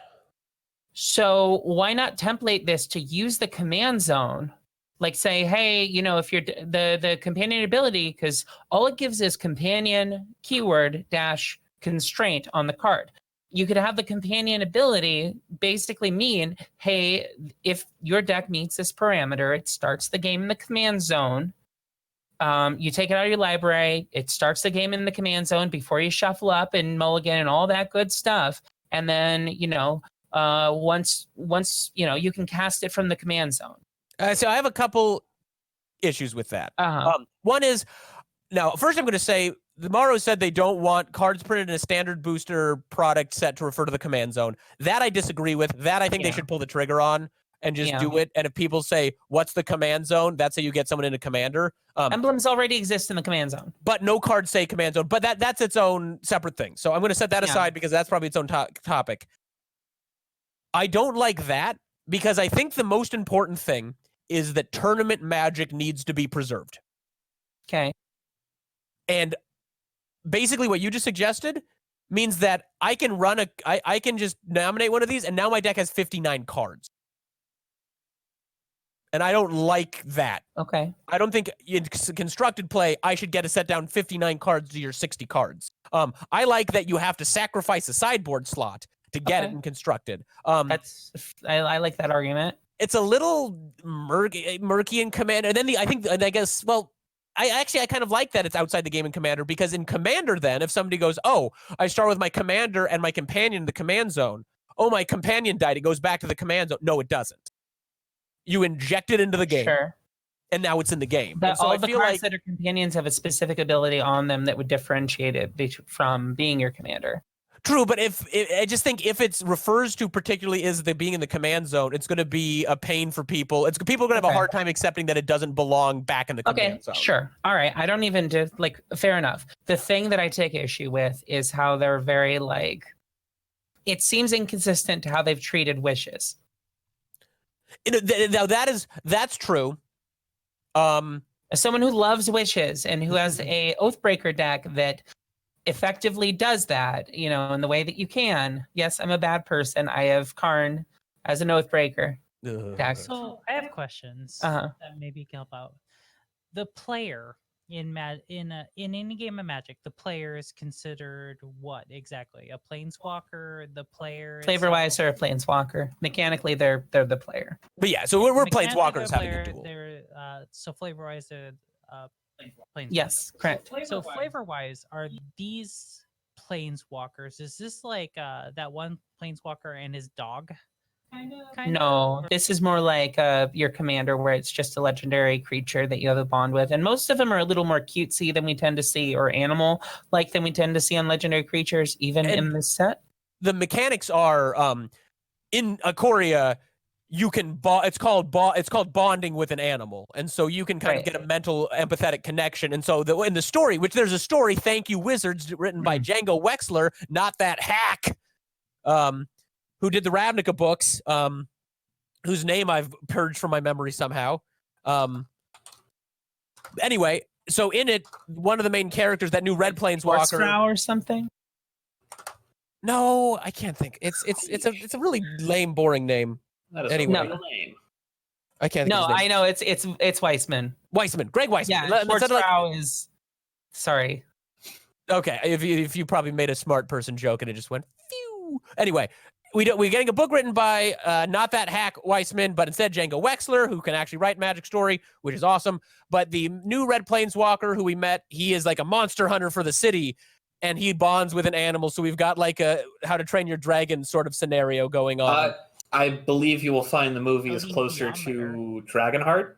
So why not template this to use the command zone? Like say, hey, you know, if you're the companion ability, because all it gives is companion keyword - constraint on the card. You could have the companion ability basically mean, hey, if your deck meets this parameter, it starts the game in the command zone. You take it out of your library, it starts the game in the command zone before you shuffle up and mulligan and all that good stuff. And then, you know, once you know, you can cast it from the command zone. So I have a couple issues with that. One is, now, first I'm going to say, the Morrow said they don't want cards printed in a standard booster product set to refer to the command zone. That I disagree with. That I think they should pull the trigger on and just do it. And if people say, what's the command zone? That's how you get someone into Commander. Emblems already exist in the command zone. But no cards say command zone. But that's its own separate thing. So I'm going to set that aside because that's probably its own topic. I don't like that because I think the most important thing is that tournament magic needs to be preserved. Okay. And basically what you just suggested means that I can run I can just nominate one of these and now my deck has 59 cards. And I don't like that. Okay. I don't think in constructed play, I should get to set down 59 cards to your 60 cards. I like that you have to sacrifice a sideboard slot to get it Okay. in constructed. I like that argument. It's a little murky in Commander. And then I guess, well, I kind of like that it's outside the game in Commander, because in Commander then, if somebody goes, oh, I start with my commander and my companion in the command zone. Oh, my companion died. It goes back to the command zone. No, it doesn't. You inject it into the game. Sure. And now it's in the game. But so all I the feel cards like that are companions have a specific ability on them that would differentiate it from being your commander. true, but I just think if it refers to particularly is the being in the command zone, it's going to be a pain for people. People are going to have a hard time accepting that it doesn't belong back in the command zone. Sure. All right. I don't even fair enough. The thing that I take issue with is how they're very it seems inconsistent to how they've treated wishes. Now that's true. As someone who loves wishes and who has a Oathbreaker deck that effectively does that, in the way that you can. Yes, I'm a bad person. I have Karn as an Oathbreaker deck. So I have questions Uh-huh. that maybe can help out. The player in any game of Magic, the player is considered what exactly? A planeswalker? The player Flavor-wise, they're a planeswalker. Mechanically, they're the player. But yeah, so we're mechanically planeswalkers they're having a player, duel. They're so flavor-wise, they're planeswalkers. Yes, correct. So flavor-wise, are these planeswalkers? Is this like that one planeswalker and his dog? Kind No, of? this is more like your commander, where it's just a legendary creature that you have a bond with. And most of them are a little more cutesy than we tend to see, or animal-like than we tend to see on legendary creatures, even in this set. The mechanics are in Ikoria, you can it's called bonding with an animal, and so you can kind of get a mental empathetic connection. And so in the story, which there's a story, Thank You Wizards, written by Django Wexler, not that hack, who did the Ravnica books, whose name I've purged from my memory somehow. Anyway, so in it, one of the main characters, that new red planeswalker, or something. No, I can't think. It's a really lame, boring name. That is Anyway. a real name. I can't think No, of his name. I know it's Weissman. Weissman, Greg Weissman. Yeah, Schwarzfrau is. Sorry. Okay, if you probably made a smart person joke and it just went phew. Anyway, we're getting a book written by not that hack Weissman, but instead Django Wexler, who can actually write Magic story, which is awesome. But the new red planeswalker who we met, he is like a monster hunter for the city, and he bonds with an animal. So we've got like a How to Train Your Dragon sort of scenario going on. I believe you will find the movie is Odin closer Theometer. to Dragonheart.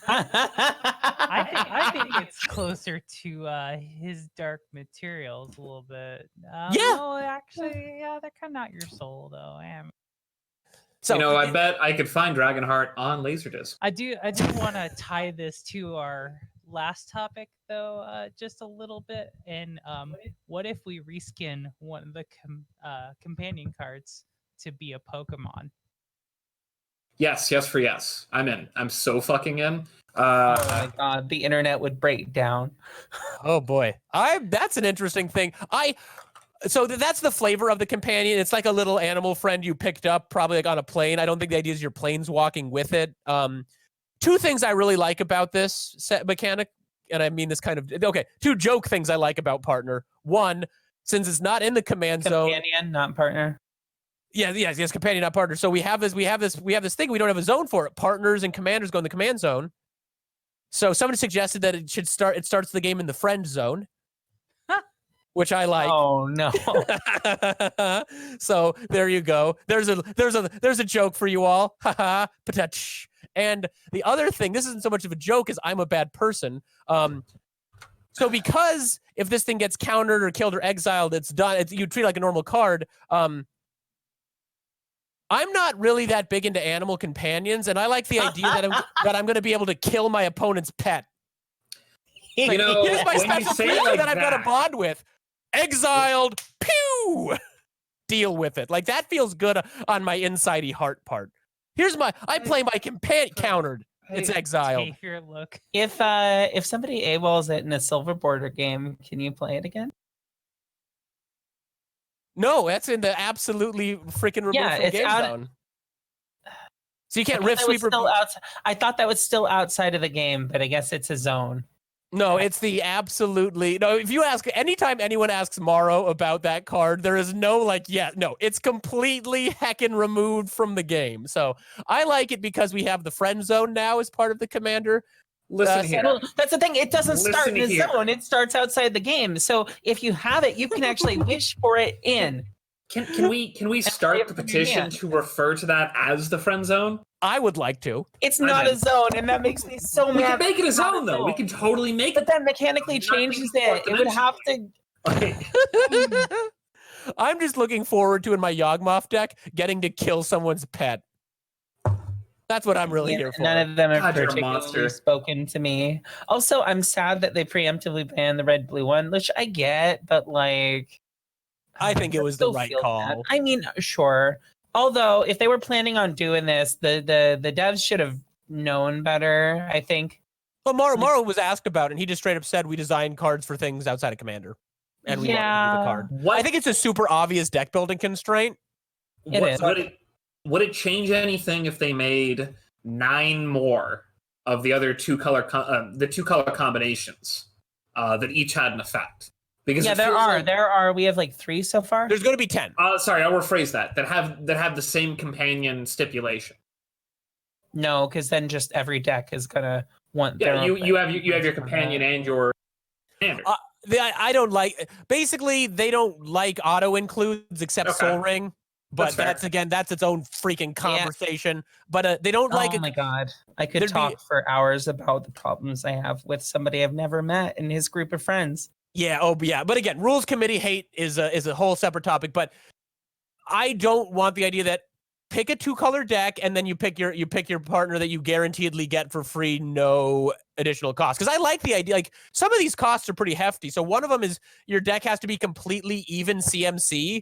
I think it's closer to his Dark Materials a little bit. Yeah. No, actually, yeah, they're kind of not your soul though. So I bet I could find Dragonheart on Laserdisc. I do want to tie this to our last topic though, just a little bit. And what if we reskin one of the companion cards to be a Pokemon? Yes for yes. I'm in. I'm so fucking in. Oh my god, the internet would break down. Oh boy, that's an interesting thing. So that's the flavor of the companion. It's like a little animal friend you picked up, probably like on a plane. I don't think the idea is you're planeswalking with it. Two things I really like about this set mechanic, and I mean this kind of two joke things I like about partner. One, since it's not in the command zone, Companion, not partner. Yes, companion, not partner. So we have this thing. We don't have a zone for it. Partners and commanders go in the command zone. So somebody suggested that it starts the game in the friend zone, which I like. Oh no. So there you go. There's a joke for you all. Haha. Patach. And the other thing, this isn't so much of a joke as I'm a bad person. So because if this thing gets countered or killed or exiled, it's done. You treat it like a normal card. I'm not really that big into animal companions, and I like the idea that I'm going to be able to kill my opponent's pet. Like, here's my special creature that I've got a bond with. Exiled. Pew! Deal with it. Like, that feels good on my insidey heart part. I play my companion countered. It's exiled. Take your look. If somebody AWOLs it in a silver border game, can you play it again? No, that's in the absolutely freaking removed from game zone. So you can't I rift thought that was sweep. still I thought that was still outside of the game, but I guess it's a zone. No, it's the absolutely no. If you ask anytime anyone asks Morrow about that card, there is no like, yeah, no, it's completely heckin' removed from the game. So I like it because we have the friend zone now as part of the commander. Listen so- here. Well, that's the thing. It doesn't start Listen in a here. zone. It starts outside the game. So if you have it, you can actually wish for it in. Can we start it the from your petition hand. to refer to that as the friend zone? I would like to. It's I'm not in. a zone, and that makes me so We mad. can make it a It's not zone though. We can zone. totally make But it. that mechanically Not being changes fourth it. It would have to. Like, I'm just looking forward to in my Yawgmoth deck getting to kill someone's pet. That's what I'm really Yeah, here for. none of them have God, you're a particularly monster. spoken to me. Also, I'm sad that they preemptively banned the red blue one, which I get, but like, I think it was the still right feel call. bad. I mean, sure. Although, if they were planning on doing this, the devs should have known better. I think. Well, Morrow was asked about it, and he just straight up said we design cards for things outside of Commander. And we want to use Yeah. the card. what I think it's a super obvious deck building constraint. It is. Would it change anything if they made 9 more of the other two color combinations that each had an effect? Because Yeah, it there feels are. like- There are. We have like 3 so far. There's going to be 10. Sorry, I'll rephrase that. That have the same companion stipulation. No, because then just every deck is gonna want. Yeah, their own you have thing. your companion and your commander. I don't like. Basically, they don't like auto includes except Okay. Soul Ring. But That's fair. that's its own freaking conversation. But they don't like Oh it. my god, I could There'd be- talk for hours about the problems I have with somebody I've never met and his group of friends. Yeah. Oh, yeah. But again, rules committee hate is a whole separate topic. But I don't want the idea that pick a 2-color deck and then you pick your partner that you guaranteedly get for free, no additional cost. Because I like the idea. Like some of these costs are pretty hefty. So one of them is your deck has to be completely even CMC.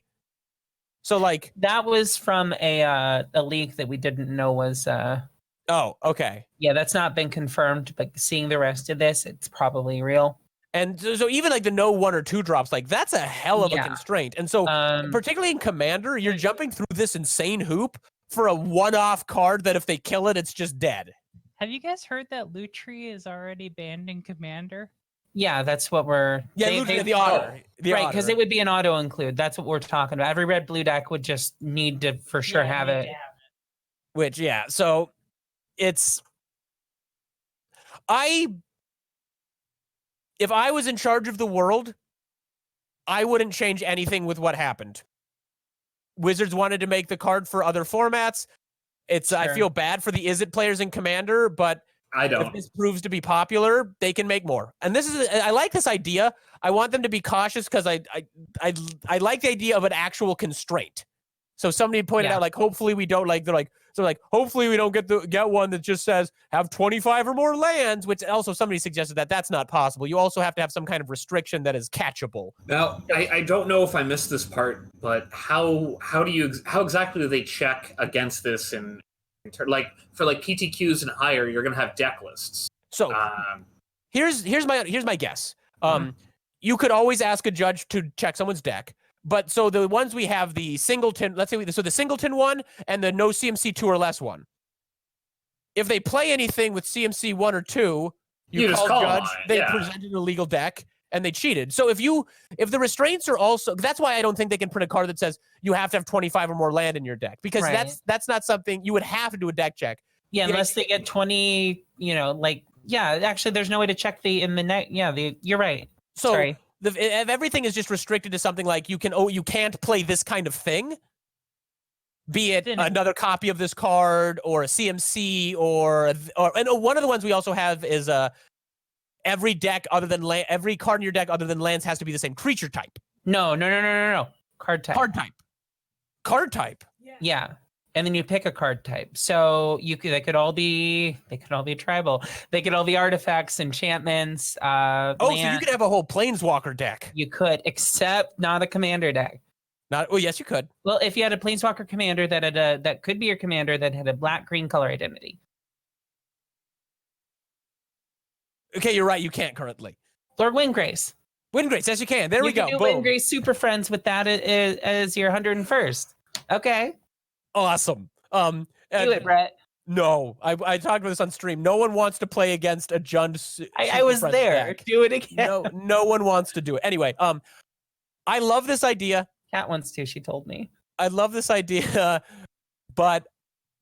So like That was from a leak that we didn't know was. oh, okay. Yeah, that's not been confirmed. But seeing the rest of this, it's probably real. And so even like the no 1 or 2 drops, like that's a hell of a Yeah. constraint. And so particularly in Commander, you're jumping through this insane hoop for a one-off card that if they kill it, it's just dead. Have you guys heard that Lutri is already banned in Commander? Yeah, that's what we're. Yeah, the otter. Right, because it would be an auto include. That's what we're talking about. Every red blue deck would just need to for sure have it. Which, yeah, so it's if I was in charge of the world, I wouldn't change anything with what happened. Wizards wanted to make the card for other formats. I Sure. feel bad for the Izzet players in Commander, but I if don't. this proves to be popular, they can make more. And I like this idea. I want them to be cautious because I like the idea of an actual constraint. So somebody pointed Yeah. out, like, hopefully we don't hopefully we don't get one that just says have 25 or more lands, which also somebody suggested that that's not possible. You also have to have some kind of restriction that is catchable. Now, I don't know if I missed this part, but how exactly do they check against this like for like PTQs and higher, you're gonna have deck lists. So here's my guess. You could always ask a judge to check someone's deck. But so the ones we have, the singleton, the singleton one and the no CMC 2 or less one. If they play anything with CMC 1 or 2, you just call call judge, on it, they yeah. presented a legal deck and they cheated. So if the restraints are also, that's why I don't think they can print a card that says you have to have 25 or more land in your deck, because Right. that's not something you would have to do a deck check. Yeah, Yeah, unless they get 20, actually there's no way to check you're right. So Sorry. if everything is just restricted to something like you can't play this kind of thing, be it Then- another copy of this card or a CMC or one of the ones we also have is every deck other than every card in your deck other than lands has to be the same creature type. No. Card type. Card type. Yeah. And then you pick a card type. So they could all be tribal. They could all be artifacts, enchantments. So you could have a whole planeswalker deck. You could, except not a commander deck. Yes, you could. Well, if you had a planeswalker commander that could be your commander that had a black-green color identity. Okay, you're right. You can't currently. Lord Windgrace. Windgrace, yes, you can. There we go. You Boom. do Windgrace Super Friends with that as your 101st. Okay. Awesome. Do it, Brett. No, I talked about this on stream. No one wants to play against a Jund. I was Super Friends there. deck. Do it again. No one wants to do it. Anyway, I love this idea. Cat wants to. She told me. I love this idea, but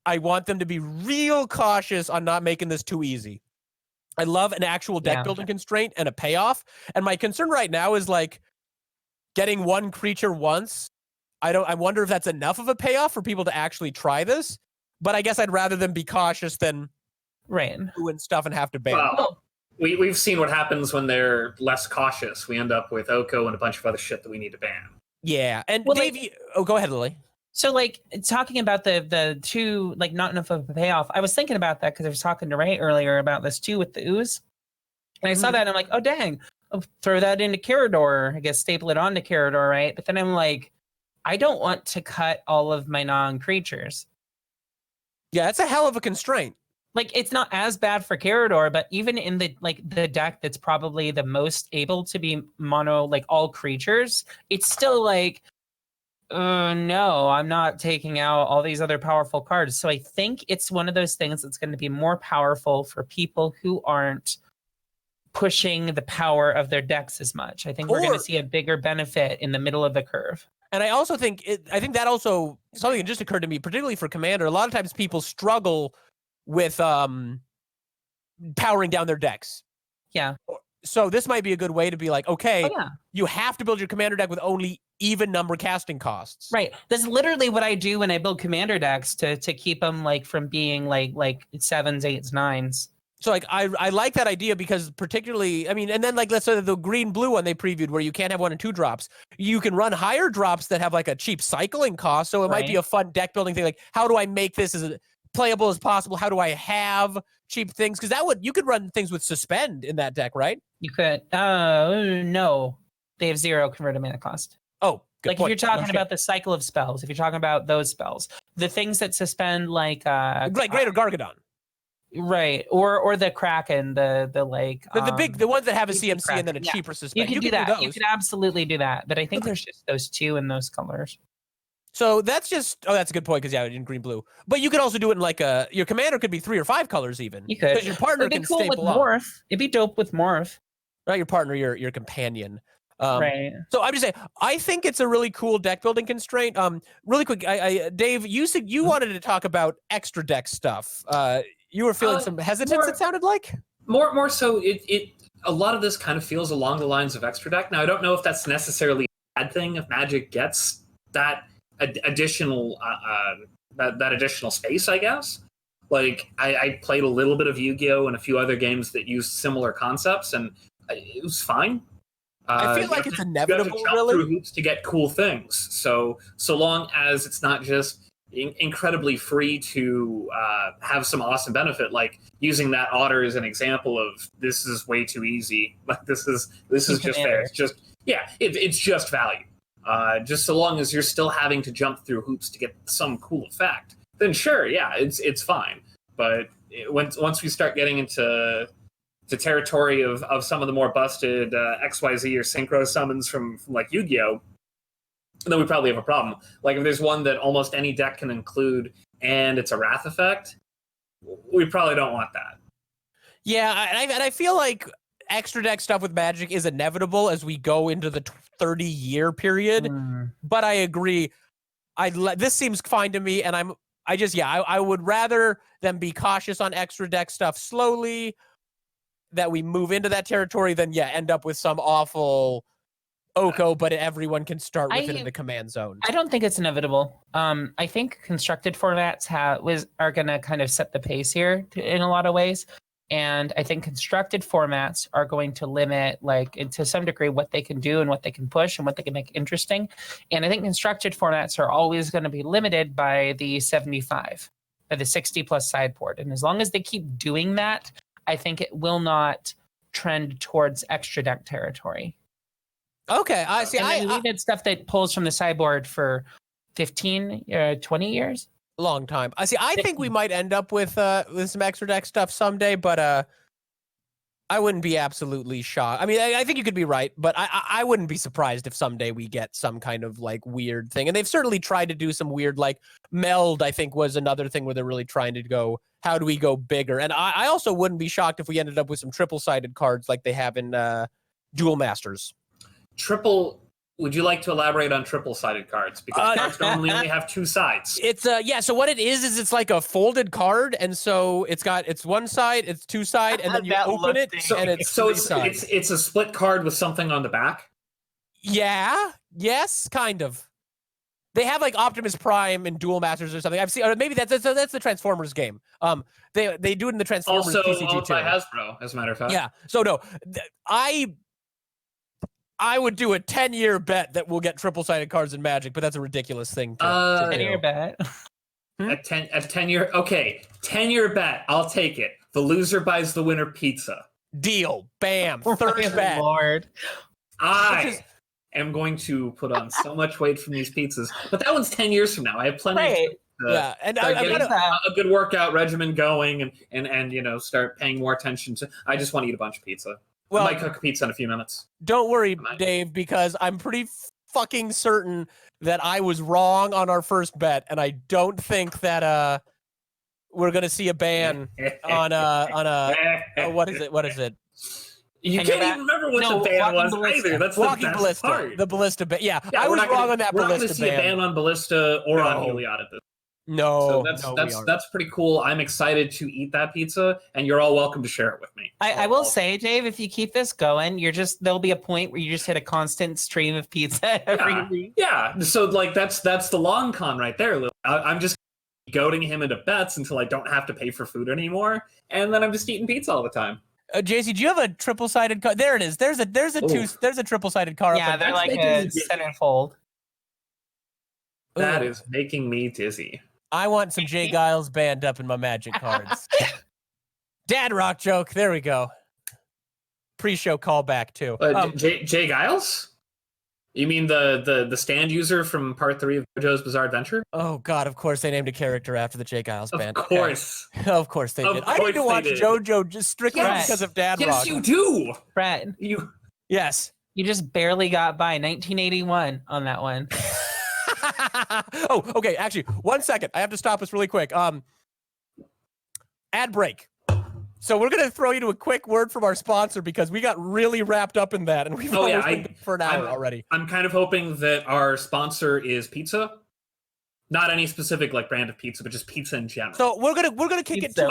I want them to be real cautious on not making this too easy. I love an actual deck building constraint and a payoff. And my concern right now is like getting one creature once. I wonder if that's enough of a payoff for people to actually try this. But I guess I'd rather them be cautious than doing stuff and have to ban. Well, we've seen what happens when they're less cautious. We end up with Oko and a bunch of other shit that we need to ban. Yeah, and Well, Dave, go ahead, Lily. So, like, talking about the two, like, not enough of a payoff, I was thinking about that because I was talking to Ray earlier about this too with the ooze. And I saw that and I'm like, oh, dang, I'll throw that into Carador, I guess staple it onto Carador, right? But then I'm like, I don't want to cut all of my non-creatures. Yeah, it's a hell of a constraint. Like, it's not as bad for Carador, but even in the deck that's probably the most able to be mono, like, all creatures, it's still like, no, I'm not taking out all these other powerful cards. So I think it's one of those things that's going to be more powerful for people who aren't pushing the power of their decks as much. I think we're going to see a bigger benefit in the middle of the curve. And I also think that also something that just occurred to me, particularly for Commander. A lot of times people struggle with powering down their decks. Yeah. So this might be a good way to be like, okay, you have to build your Commander deck with only even number casting costs. Right. That's literally what I do when I build Commander decks to keep them like from being like 7s, 8s, 9s. So like I like that idea because particularly, I mean, and then like let's say the green blue one they previewed where you can't have 1 and 2 drops. You can run higher drops that have like a cheap cycling cost. So it might be a fun deck building thing. Like, how do I make this as playable as possible? How do I have cheap things? Because you could run things with suspend in that deck, right? You could. No, they have 0 converted mana cost. Oh, good like point. If you're talking about the cycle of spells, if you're talking about those spells, the things that suspend like Greater Gargadon. Right, or the Kraken, the ones that have a CMC Kraken. and then a cheaper suspend. You can do that. You can absolutely do that. But I think there's just those 2 in those colors. So that's a good point because in green blue. But you could also do it in like your commander could be 3 or 5 colors even. You could. Because your partner It'd be can cool staple with up. Morph. It'd be dope with Morph. Not your partner, your companion. Right. So I'm just saying, I think it's a really cool deck building constraint. Really quick, Dave, you said you wanted to talk about extra deck stuff. You were feeling some hesitance. It sounded like more so. It a lot of this kind of feels along the lines of extra deck. Now I don't know if that's necessarily a bad thing if Magic gets that additional that additional space. I guess. Like I played a little bit of Yu-Gi-Oh! And a few other games that used similar concepts, and it was fine. I feel like it's inevitable, you have to jump really. through hoops to get cool things. So long as it's not just incredibly free to have some awesome benefit, like using that otter as an example of this is way too easy. Like this is just fair. It's just it's just value. Just so long as you're still having to jump through hoops to get some cool effect, then sure, it's fine. But once we start getting into the territory of some of the more busted XYZ or synchro summons from like Yu-Gi-Oh!, then we probably have a problem. Like if there's one that almost any deck can include and it's a Wrath effect, we probably don't want that. Yeah, and I feel like extra deck stuff with Magic is inevitable as we go into the 30-year period. But I agree. This seems fine to me, and I would rather them be cautious on extra deck stuff slowly, that we move into that territory than end up with some awful Oko, but everyone can start with it in the command zone. I don't think it's inevitable. I think constructed formats are going to kind of set the pace here in a lot of ways. And I think constructed formats are going to limit, like, to some degree, what they can do and what they can push and what they can make interesting. And I think constructed formats are always going to be limited by the 75, by the 60 plus sideboard. And as long as they keep doing that, I think it will not trend towards extra deck territory. Okay, I see. We did stuff that pulls from the sideboard for 15, 20 years. Long time. I think we might end up with some extra deck stuff someday, but I wouldn't be absolutely shocked. I mean, I think you could be right, but I wouldn't be surprised if someday we get some kind of like weird thing. And they've certainly tried to do some weird, like meld, I think was another thing where they're really trying to go, how do we go bigger? And I also wouldn't be shocked if we ended up with some triple-sided cards like they have in Duel Masters. Would you like to elaborate on triple-sided cards? Because cards normally only have 2 sides. It's so what it is it's like a folded card, and so it's one side, it's 2 side, and then you open it, and it's it's a split card with something on the back. Yeah, yes, kind of. They have like Optimus Prime and Duel Masters or something. I've seen, or maybe that's the Transformers game. They do it in the Transformers Also TCG owned too. by Hasbro, as a matter of fact. Yeah. So no, I would do a 10-year bet that we'll get triple-sided cards in Magic, but that's a ridiculous thing to do. 10-year bet. A 10-year, okay, 10-year bet. I'll take it. The loser buys the winner pizza. Deal. Bam. Third bet. Lord. I am going to put on so much weight from these pizzas, but that one's 10 years from now. I have plenty of Yeah, and get a good workout regimen going and start paying more attention to. I just want to eat a bunch of pizza. well, I might cook a pizza in a few minutes. Don't worry, Dave, because I'm pretty fucking certain that I was wrong on our first bet, and I don't think that we're gonna see a ban on what is it? You can't even remember what the ban was either. That's Walking the best Ballista. part. The Ballista ban. Yeah, Yeah, I was wrong on that we're not Ballista going to see a ban on Ballista or on Heliod at this. No, so that's pretty cool. I'm excited to eat that pizza, and you're all welcome to share it with me. I will say, Dave, if you keep this going, there'll be a point where you just hit a constant stream of pizza every week. Yeah, so like that's the long con right there, Lil. I'm just goading him into bets until I don't have to pay for food anymore, and then I'm just eating pizza all the time. JC, do you have a triple-sided card? There it is. There's a triple-sided card. Yeah, they're like a centerfold. That is making me dizzy. I want some Jay Giles band up in my Magic cards. Dad rock joke. There we go. Pre-show callback too. Jay Giles? You mean the stand user from Part 3 of JoJo's Bizarre Adventure? Oh God! Of course they named a character after the Jay Giles band. Of course. Okay. Of course they did. I need to watch JoJo just strictly because of Dad rock. Yes, you do. Brett. Yes. You just barely got by 1981 on that one. Oh, okay. Actually, 1 second. I have to stop us really quick. Ad break. So we're gonna throw you to a quick word from our sponsor because we got really wrapped up in that, and we've almost been for an hour already. I'm kind of hoping that our sponsor is pizza, not any specific like brand of pizza, but just pizza in general. So we're gonna kick it to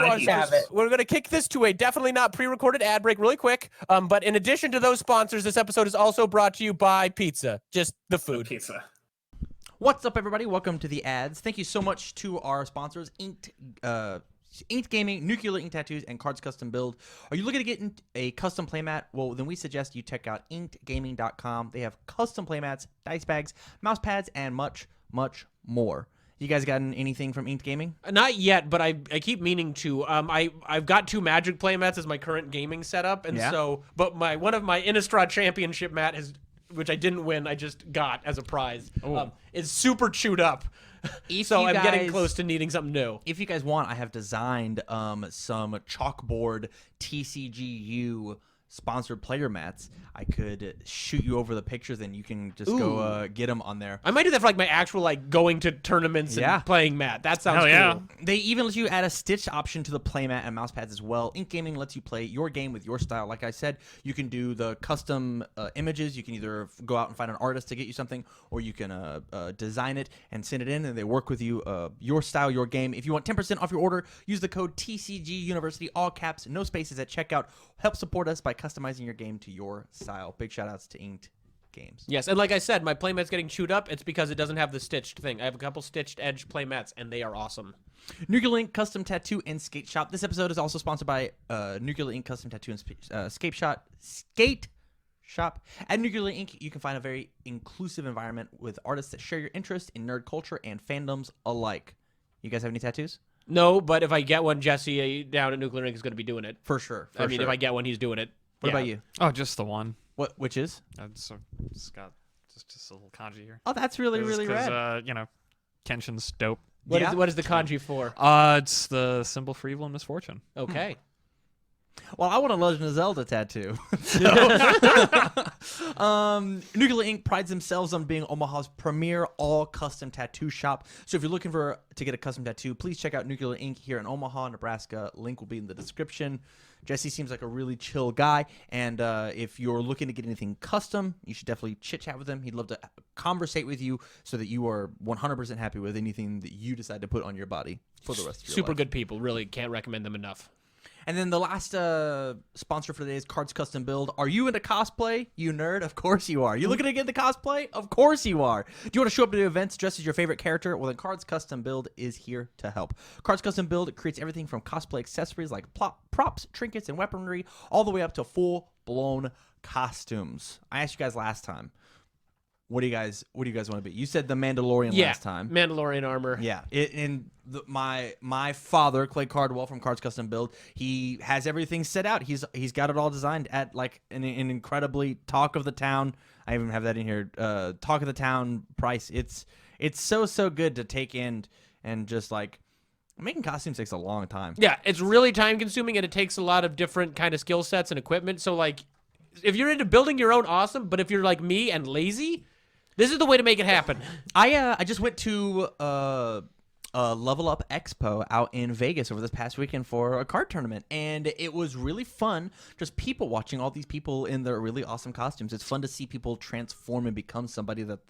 we're gonna kick this to a definitely not pre-recorded ad break really quick. But in addition to those sponsors, this episode is also brought to you by pizza, just the food. Pizza. What's up, everybody? Welcome to the ads. Thank you so much to our sponsors, Inked Gaming, Nuclear Ink Tattoos, and Cards Custom Build. Are you looking to get a custom playmat? Well, then we suggest you check out inkedgaming.com. They have custom playmats, dice bags, mouse pads, and much, much more. You guys gotten anything from Inked Gaming? Not yet, but I keep meaning to. I've got 2 Magic playmats as my current gaming setup, and but one of my Innistrad Championship mat which I didn't win, I just got as a prize. Is super chewed up. So I'm getting close to needing something new. If you guys want, I have designed some chalkboard TCGU sponsored player mats. I could shoot you over the pictures and you can just go get them on there. I might do that for like my actual like going to tournaments and playing mat. That sounds cool. Yeah. They even let you add a stitched option to the playmat and mouse pads as well. Ink Gaming lets you play your game with your style. Like I said, you can do the custom images. You can either go out and find an artist to get you something, or you can design it and send it in, and they work with you, your style, your game. If you want 10% off your order, use the code TCG University, all caps, no spaces at checkout. Help support us by customizing your game to your style. Big shout outs to Inked Games. Yes, and like I said, my playmat's getting chewed up. It's because it doesn't have the stitched thing. I have a couple stitched edge playmats, and they are awesome. Nuclear Ink Custom Tattoo and Skate Shop. This episode is also sponsored by Nuclear Ink Custom Tattoo and Skate Shop. At Nuclear Ink, you can find a very inclusive environment with artists that share your interest in nerd culture and fandoms alike. You guys have any tattoos? No, but if I get one, Jesse down at Nuclear Ink is going to be doing it. For sure. If I get one, he's doing it. What about you? Oh, just the one. Which is? It's got just a little kanji here. Oh, that's really rad. Kenshin's dope. What is the kanji for? It's the symbol for evil and misfortune. Okay. Well, I want a Legend of Zelda tattoo. Nuclear Ink prides themselves on being Omaha's premier all-custom tattoo shop. So if you're looking to get a custom tattoo, please check out Nuclear Ink here in Omaha, Nebraska. Link will be in the description. Jesse seems like a really chill guy, and if you're looking to get anything custom, you should definitely chit-chat with him. He'd love to conversate with you so that you are 100% happy with anything that you decide to put on your body for the rest of your life. Super good people. Really can't recommend them enough. And then the last sponsor for today is Cards Custom Build. Are you into cosplay, you nerd? Of course you are. You looking to get into cosplay? Of course you are. Do you want to show up to events dressed as your favorite character? Well, then Cards Custom Build is here to help. Cards Custom Build creates everything from cosplay accessories like props, trinkets, and weaponry, all the way up to full-blown costumes. I asked you guys last time. What do you guys want to be? You said the Mandalorian last time. Mandalorian armor. Yeah, my father, Clay Cardwell from Cards Custom Build, he has everything set out. He's got it all designed at like an incredibly talk of the town. I even have that in here. Talk of the town price. It's so good to take in, and just like making costumes takes a long time. Yeah, it's really time consuming, and it takes a lot of different kind of skill sets and equipment. So like, if you're into building your own, awesome. But if you're like me and lazy, this is the way to make it happen. I just went to Level Up Expo out in Vegas over this past weekend for a card tournament, and it was really fun just people watching all these people in their really awesome costumes. It's fun to see people transform and become somebody that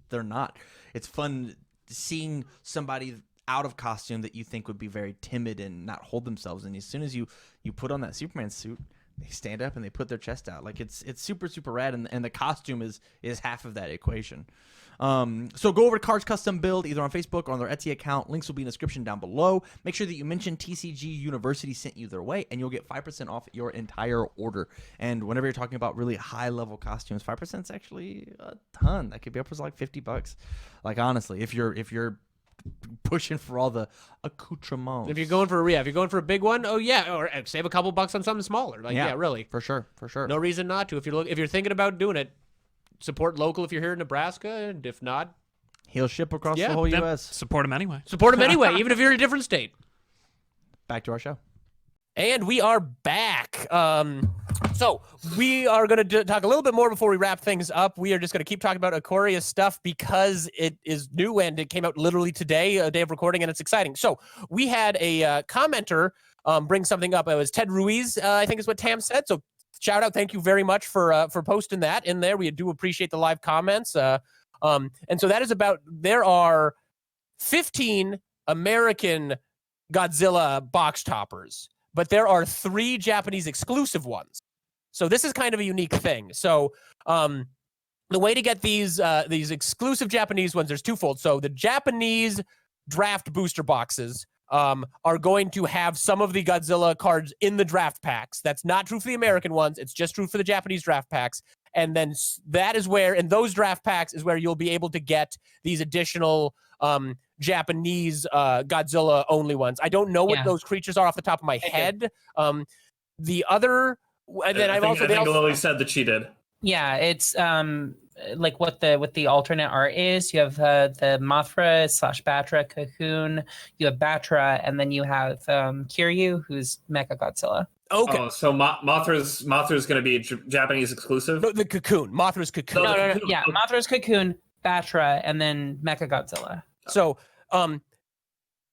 they're not. It's fun seeing somebody out of costume that you think would be very timid and not hold themselves, and as soon as you put on that Superman suit, they stand up and they put their chest out. Like it's super rad, and the costume is half of that equation. So go over to Cards Custom Build either on Facebook or on their Etsy account. Links will be in the description down below. Make sure that you mention TCG University sent you their way, and you'll get 5% off your entire order. And whenever you're talking about really high level costumes, 5% is actually a ton. That could be upwards of like $50. Like honestly, if you're pushing for all the accoutrements. If you're going for a big one, oh yeah, or save a couple bucks on something smaller. Like yeah really. For sure. No reason not to. If you're thinking about doing it, support local if you're here in Nebraska, and if not, he'll ship across the whole U.S. Support him anyway. Support him anyway, even if you're in a different state. Back to our show. And we are back. So we are going to talk a little bit more before we wrap things up. We are just going to keep talking about Ikoria stuff because it is new and it came out literally today, a day of recording, and it's exciting. So we had a commenter bring something up. It was Ted Ruiz, I think is what Tam said. So shout out, thank you very much for posting that in there. We do appreciate the live comments. And so that is about, there are 15 American Godzilla box toppers, but there are 3 Japanese exclusive ones. So this is kind of a unique thing. So the way to get these exclusive Japanese ones, there's twofold. So the Japanese draft booster boxes are going to have some of the Godzilla cards in the draft packs. That's not true for the American ones. It's just true for the Japanese draft packs. And then that is where, in those draft packs, is where you'll be able to get these additional Japanese Godzilla only ones. I don't know what those creatures are off the top of my head. The other, and then I think Lily said that she did. Yeah, it's like what the alternate art is. You have the Mothra / Batra Cocoon. You have Batra, and then you have Kiryu, who's Mecha Godzilla. Okay. Oh, so Mothra's going to be Japanese exclusive? No, the Cocoon. Mothra's Cocoon. No. Yeah, Mothra's Cocoon, Batra, and then Mecha Godzilla. So,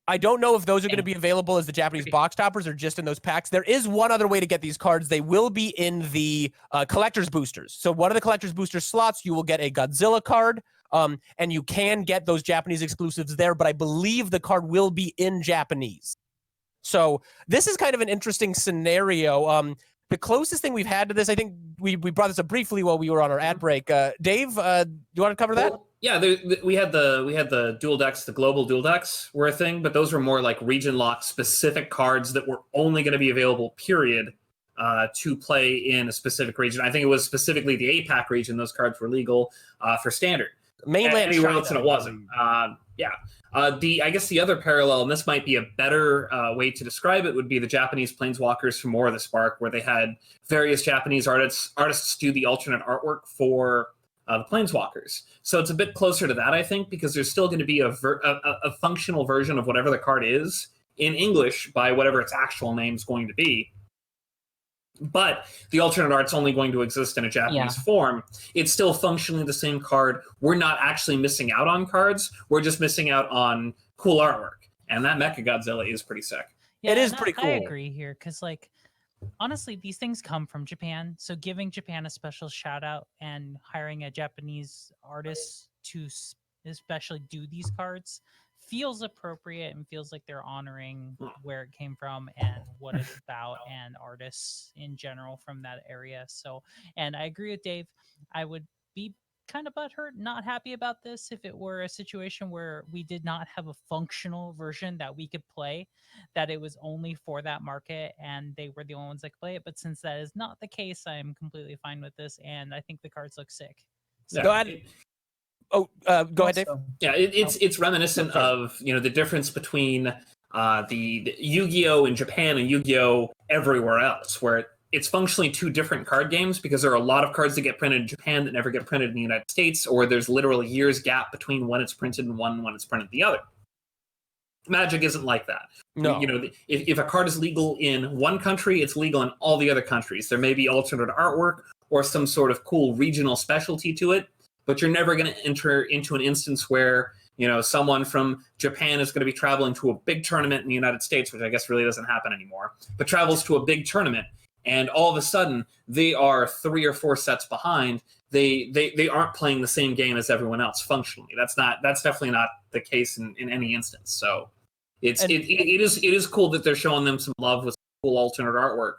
I don't know if those are going to be available as the Japanese box toppers or just in those packs. There is one other way to get these cards. They will be in the collector's boosters. So one of the collector's booster slots, you will get a Godzilla card, and you can get those Japanese exclusives there, but I believe the card will be in Japanese. So this is kind of an interesting scenario. The closest thing we've had to this, I think we brought this up briefly while we were on our ad break. Dave, do you want to cover that? Well, yeah, we had the dual decks, the global dual decks were a thing, but those were more like region lock specific cards that were only going to be available, period, to play in a specific region. I think it was specifically the APAC region. Those cards were legal for standard. Mainland anywhere China. else, and it wasn't. I guess the other parallel, and this might be a better way to describe it, would be the Japanese Planeswalkers from War of the Spark, where they had various Japanese artists do the alternate artwork for the Planeswalkers. So it's a bit closer to that, I think, because there's still going to be a functional version of whatever the card is in English by whatever its actual name is going to be. but the alternate art's only going to exist in a Japanese form. It's still functionally the same card. We're not actually missing out on cards. We're just missing out on cool artwork. And that Mechagodzilla is pretty sick. Yeah, It is and pretty cool. I agree here because, like, honestly, these things come from Japan. So giving Japan a special shout out and hiring a Japanese artist to especially do these cards feels appropriate and feels like they're honoring where it came from and what it's about and artists in general from that area. So, and I agree with Dave. I would be kind of butthurt, not happy about this if it were a situation where we did not have a functional version that we could play, that it was only for that market and they were the only ones that could play it. But since that is not the case, I'm completely fine with this, and I think the cards look sick. So, Go ahead. Go ahead, Dave. Yeah, it's reminiscent of the difference between the Yu-Gi-Oh in Japan and Yu-Gi-Oh everywhere else, where it's functionally two different card games because there are a lot of cards that get printed in Japan that never get printed in the United States, or there's literally years gap between when it's printed in one and when it's printed in the other. Magic isn't like that. No. If a card is legal in one country, it's legal in all the other countries. There may be alternate artwork or some sort of cool regional specialty to it, but you're never going to enter into an instance where someone from Japan is going to be traveling to a big tournament in the United States, which I guess really doesn't happen anymore, but travels to a big tournament, and all of a sudden they are 3 or 4 sets behind. They aren't playing the same game as everyone else functionally. That's definitely not the case in any instance. So it is cool that they're showing them some love with cool alternate artwork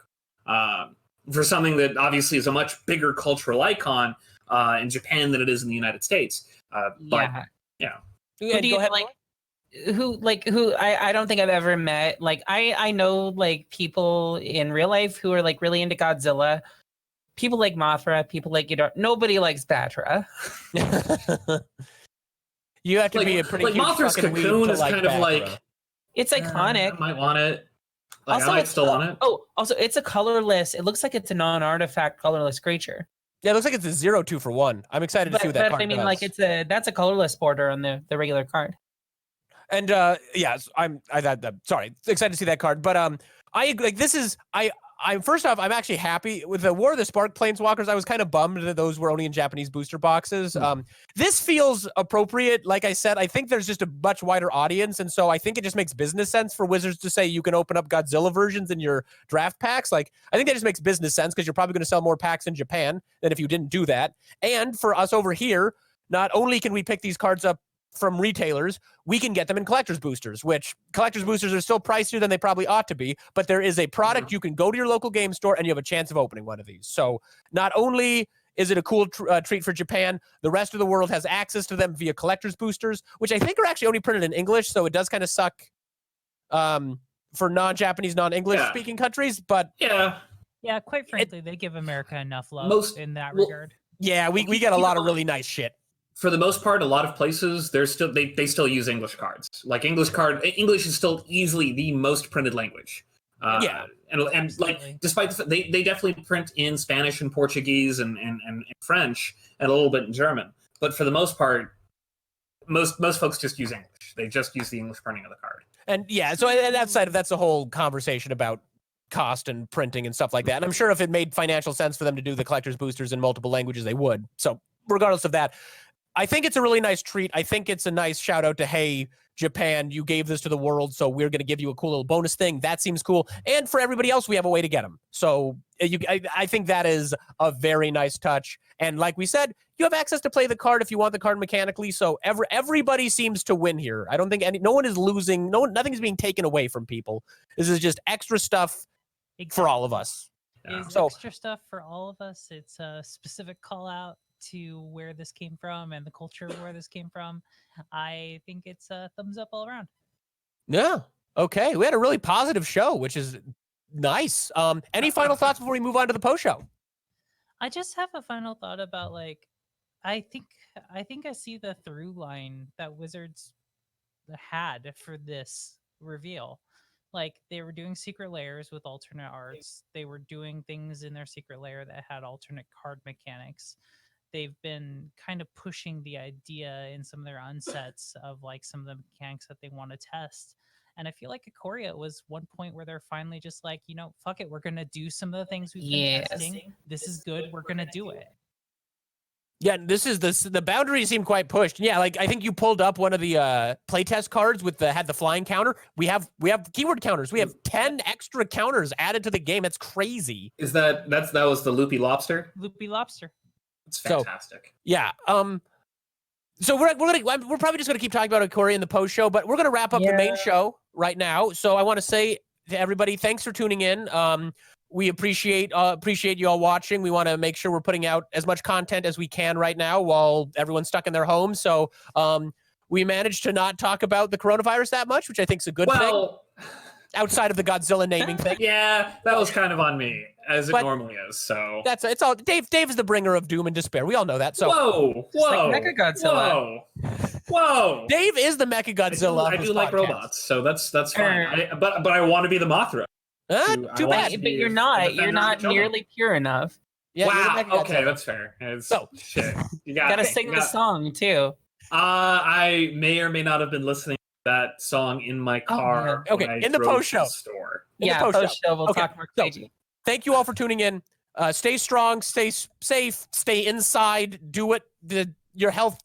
for something that obviously is a much bigger cultural icon in Japan than it is in the United States. But yeah. Who do you like? Who I don't think I've ever met. Like I know like people in real life who are like really into Godzilla. People like Mothra. People like nobody likes Batra. You have to be a pretty huge Mothra's fucking weeb cocoon to is like kind of Batra. like It's iconic. I might want it. Like, Also, I might it's still want it. Oh, also it's a colorless. It looks like it's a non-artifact colorless creature. Yeah, it looks like it's a 0 2-for-1. I'm excited to see what that card I mean, does. like that's a colorless border on the regular card. And yes, I'm sorry, excited to see that card. But I like this is I'm first off, I'm actually happy with the War of the Spark Planeswalkers. I was kind of bummed that those were only in Japanese booster boxes. This feels appropriate. Like I said, I think there's just a much wider audience, and so I think it just makes business sense for Wizards to say you can open up Godzilla versions in your draft packs. Like I think that just makes business sense because you're probably going to sell more packs in Japan than if you didn't do that. And for us over here, not only can we pick these cards up from retailers, we can get them in collector's boosters, which collector's boosters are still pricier than they probably ought to be, but there is a product you can go to your local game store and you have a chance of opening one of these. So not only is it a cool treat for Japan, the rest of the world has access to them via collector's boosters, which I think are actually only printed in English, so it does kind of suck for non-Japanese, non-English speaking countries, but yeah, quite frankly, they give America enough love in that regard. Yeah, we get a lot of really nice shit. For the most part, a lot of places they still use English cards. Like English is still easily the most printed language. And like despite they definitely print in Spanish and Portuguese and French and a little bit in German. But for the most part, most folks just use English. They just use the English printing of the card. And yeah, so outside of that's a whole conversation about cost and printing and stuff like that. And I'm sure if it made financial sense for them to do the collector's boosters in multiple languages, they would. So regardless of that, I think it's a really nice treat. I think it's a nice shout out to, hey, Japan, you gave this to the world, so we're going to give you a cool little bonus thing. That seems cool. And for everybody else, we have a way to get them. So I think that is a very nice touch. And like we said, you have access to play the card if you want the card mechanically. So everybody seems to win here. I don't think no one is losing. Nothing's being taken away from people. This is just extra stuff for all of us. It's extra stuff for all of us. It's a specific call out to where this came from and the culture of where this came from. I think it's a thumbs up all around. Yeah. Okay. We had a really positive show, which is nice. Any final thoughts before we move on to the post show? I just have a final thought about like, I think I see the through line that Wizards had for this reveal. Like they were doing secret layers with alternate arts. They were doing things in their secret layer that had alternate card mechanics. They've been kind of pushing the idea in some of their unsets of like some of the mechanics that they want to test. And I feel like Ikoria was one point where they're finally just like, fuck it, we're gonna do some of the things we've been Yes. testing. This is good. We're gonna do it. Yeah, the boundaries seem quite pushed. Yeah, like I think you pulled up one of the playtest cards with had the flying counter. We have keyword counters. We have 10 extra counters added to the game. That's crazy. Is that was the Loopy Lobster? Loopy Lobster. It's fantastic. Yeah. So we're probably just gonna keep talking about Ikoria in the post show, but we're gonna wrap up the main show right now. So I want to say to everybody, thanks for tuning in. We appreciate you all watching. We want to make sure we're putting out as much content as we can right now while everyone's stuck in their homes. So we managed to not talk about the coronavirus that much, which I think is a good thing. Outside of the Godzilla naming thing. Yeah, that was kind of on me, as it normally is. So it's all Dave is the bringer of doom and despair. We all know that. So whoa, like Mechagodzilla. Whoa. Dave is the Mechagodzilla. I do like robots, so that's fine. But I want to be the Mothra. Too bad. But you're not. You're not nearly pure enough. Yeah, wow. Okay, that's fair. Shit. You gotta sing the song too. I may or may not have been listening to that song in my car. Okay, in the post show. Yeah, post show. We'll talk more crazy. Thank you all for tuning in. Stay strong, stay safe, stay inside. Do what your health,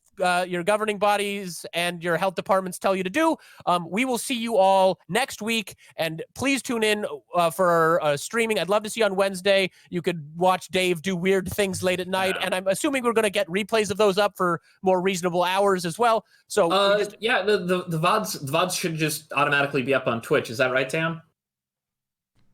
your governing bodies and your health departments tell you to do. We will see you all next week, and please tune in for streaming. I'd love to see you on Wednesday. You could watch Dave do weird things late at night, and I'm assuming we're going to get replays of those up for more reasonable hours as well. So the VODs should just automatically be up on Twitch. Is that right, Tam?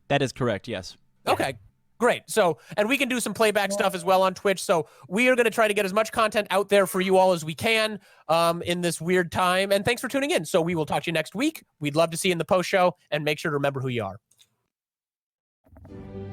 That is correct. Yes. Okay. Great. So, and we can do some playback stuff as well on Twitch. So we are going to try to get as much content out there for you all as we can in this weird time. And thanks for tuning in. So we will talk to you next week. We'd love to see you in the post show, and make sure to remember who you are.